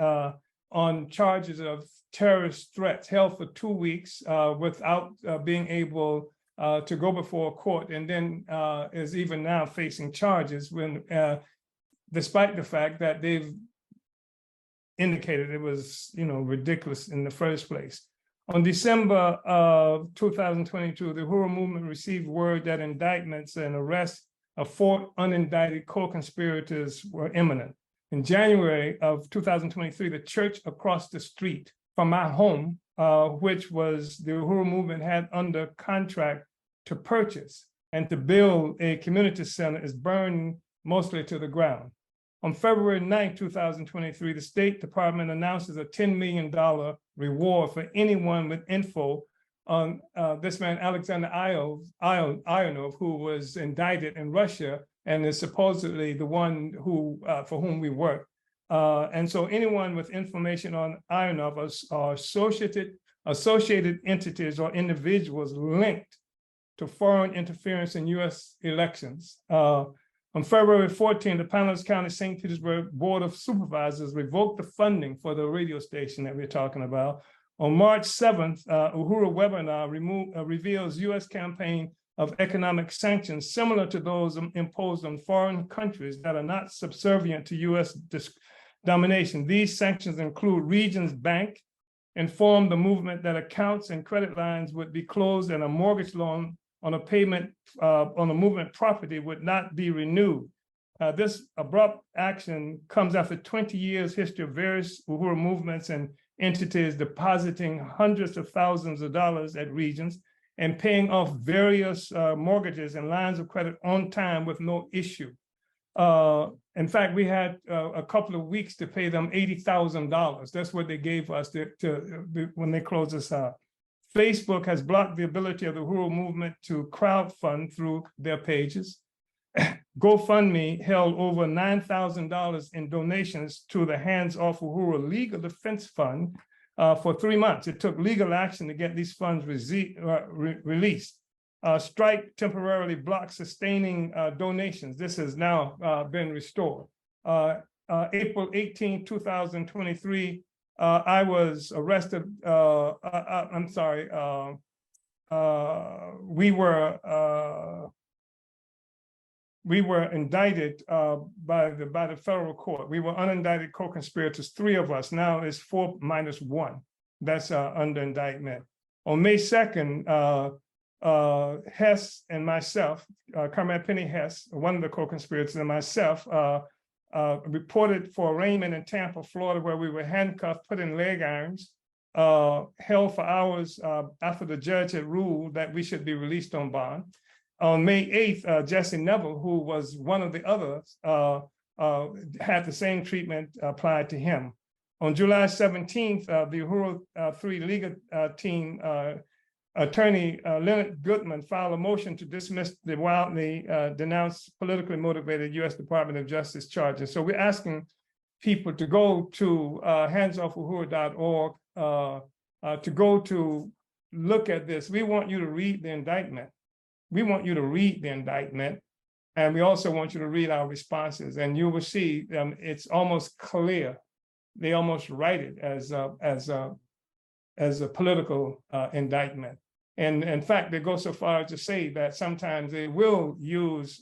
on charges of terrorist threats, held for 2 weeks without being able to go before a court, and then is even now facing charges when, despite the fact that they've indicated it was, ridiculous in the first place. On December of 2022, the Uhuru movement received word that indictments and arrests of 4 unindicted co-conspirators were imminent. In January of 2023, the church across the street from my home, which was the Uhuru movement had under contract to purchase and to build a community center, is burned mostly to the ground. On February 9, 2023, the State Department announces a $10 million reward for anyone with info on this man, Alexander Ionov, who was indicted in Russia and is supposedly the one who for whom we work. And so anyone with information on Ionov or associated entities or individuals linked to foreign interference in U.S. elections. On February 14, the Pinellas County St. Petersburg Board of Supervisors revoked the funding for the radio station that we're talking about. On March 7th, Uhuru webinar reveals U.S. campaign of economic sanctions similar to those imposed on foreign countries that are not subservient to U.S. domination. These sanctions include Regions Bank, informed the movement that accounts and credit lines would be closed and a mortgage loan on a payment on a movement property would not be renewed. This abrupt action comes after 20 years history of various Uhuru movements and entities depositing hundreds of thousands of dollars at Regions and paying off various mortgages and lines of credit on time with no issue. In fact, we had a couple of weeks to pay them $80,000. That's what they gave us when they closed us out. Facebook has blocked the ability of the Uhuru movement to crowdfund through their pages. GoFundMe held over $9,000 in donations to the Hands Off Uhuru Legal Defense Fund for 3 months. It took legal action to get these funds released. Strike temporarily blocked sustaining donations. This has now been restored. April 18, 2023, I was arrested. I'm sorry. We were indicted by the federal court. We were unindicted co-conspirators, 3 of us. Now it's 4 minus 1. That's under indictment. On May 2nd, Hess and myself, Carmel Penny Hess, one of the co-conspirators, and myself, reported for arraignment in Tampa, Florida, where we were handcuffed, put in leg irons, held for hours after the judge had ruled that we should be released on bond. On May 8th, Jesse Neville, who was one of the others, had the same treatment applied to him. On July 17th, the Uhuru 3 legal team, attorney Leonard Goodman filed a motion to dismiss the wildly denounced politically motivated U.S. Department of Justice charges. So we're asking people to go to handsoffuhuru.org to go to look at this. We want you to read the indictment. We want you to read the indictment, and we also want you to read our responses, and you will see it's almost clear. They almost write it as a political indictment. And in fact, they go so far as to say that sometimes they will use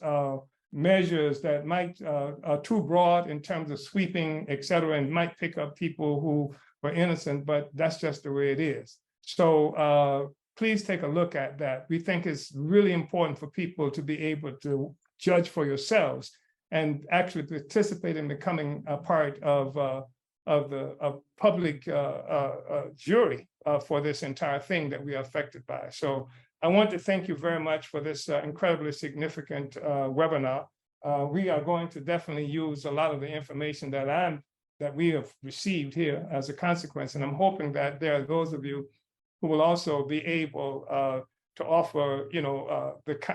measures that might are too broad in terms of sweeping, et cetera, and might pick up people who were innocent, but that's just the way it is. So please take a look at that. We think it's really important for people to be able to judge for yourselves and actually participate in becoming a part of the public jury for this entire thing that we are affected by. So I want to thank you very much for this incredibly significant webinar. We are going to definitely use a lot of the information that we have received here as a consequence, and I'm hoping that there are those of you who will also be able to offer,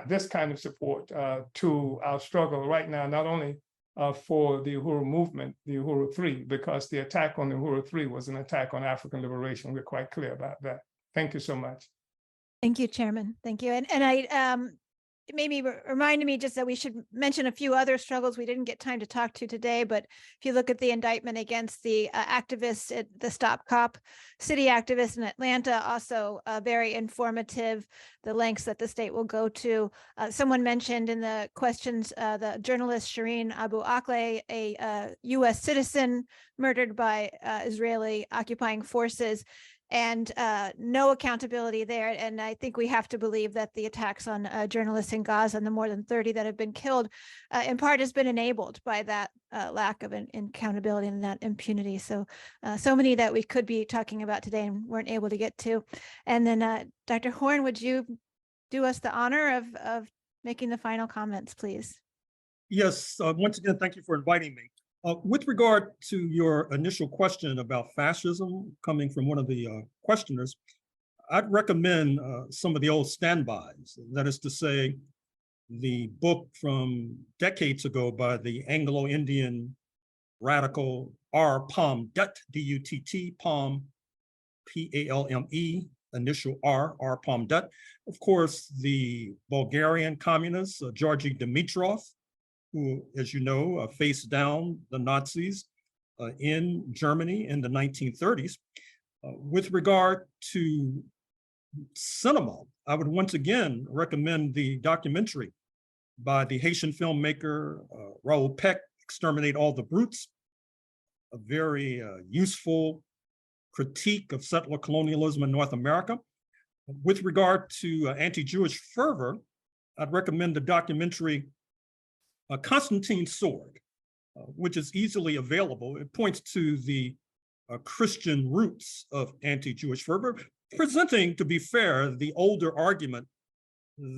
this kind of support to our struggle right now, not only for the Uhuru movement, the Uhuru 3, because the attack on the Uhuru 3 was an attack on African liberation. We're quite clear about that. Thank you so much. Thank you, Chairman. Thank you. And I it maybe reminded me just that we should mention a few other struggles we didn't get time to talk to today. But if you look at the indictment against the activists at the Stop Cop City activists in Atlanta, also very informative, the lengths that the state will go to. Someone mentioned in the questions the journalist Shireen Abu Akleh, a U.S. citizen murdered by Israeli occupying forces. and no accountability there. And I think we have to believe that the attacks on journalists in Gaza and the more than 30 that have been killed, in part, has been enabled by that lack of accountability and that impunity. So, so many that we could be talking about today and weren't able to get to. And then, Dr. Horne, would you do us the honor of making the final comments, please? Yes, once again, thank you for inviting me. With regard to your initial question about fascism coming from one of the questioners, I'd recommend some of the old standbys. That is to say, the book from decades ago by the Anglo-Indian radical R. Palm Dutt, D-U-T-T, Palm, P-A-L-M-E, initial R. Palm Dutt. Of course, the Bulgarian communist, Georgy Dimitrov, who, as you know, faced down the Nazis in Germany in the 1930s. With regard to cinema, I would once again recommend the documentary by the Haitian filmmaker Raoul Peck, Exterminate All the Brutes, a very useful critique of settler colonialism in North America. With regard to anti-Jewish fervor, I'd recommend the documentary Constantine's Sword, which is easily available. It points to the Christian roots of anti-Jewish fervor, presenting, to be fair, the older argument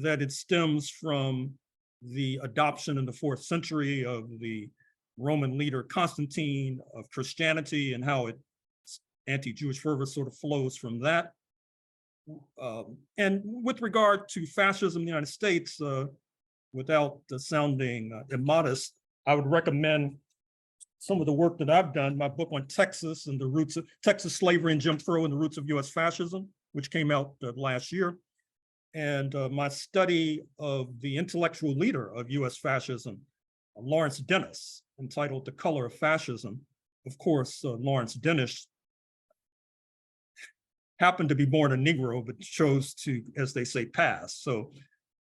that it stems from the adoption in the 4th century of the Roman leader Constantine of Christianity and how anti-Jewish fervor sort of flows from that. And with regard to fascism in the United States, without sounding immodest, I would recommend some of the work that I've done, my book on Texas and the roots of Texas slavery and Jim Crow and the roots of US fascism, which came out last year. And my study of the intellectual leader of US fascism, Lawrence Dennis, entitled The Color of Fascism. Of course, Lawrence Dennis happened to be born a Negro, but chose to, as they say, pass. So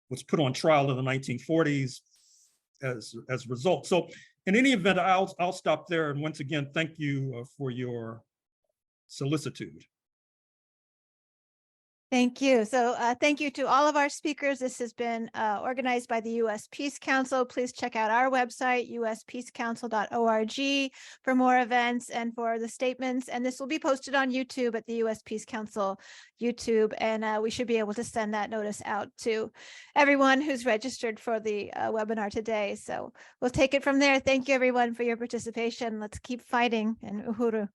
was put on trial in the 1940s as a result. So in any event, I'll stop there. And once again, thank you for your solicitude. Thank you. So thank you to all of our speakers. This has been organized by the U.S. Peace Council. Please check out our website, uspeacecouncil.org, for more events and for the statements. And this will be posted on YouTube at the U.S. Peace Council YouTube. And we should be able to send that notice out to everyone who's registered for the webinar today. So we'll take it from there. Thank you, everyone, for your participation. Let's keep fighting. And Uhuru.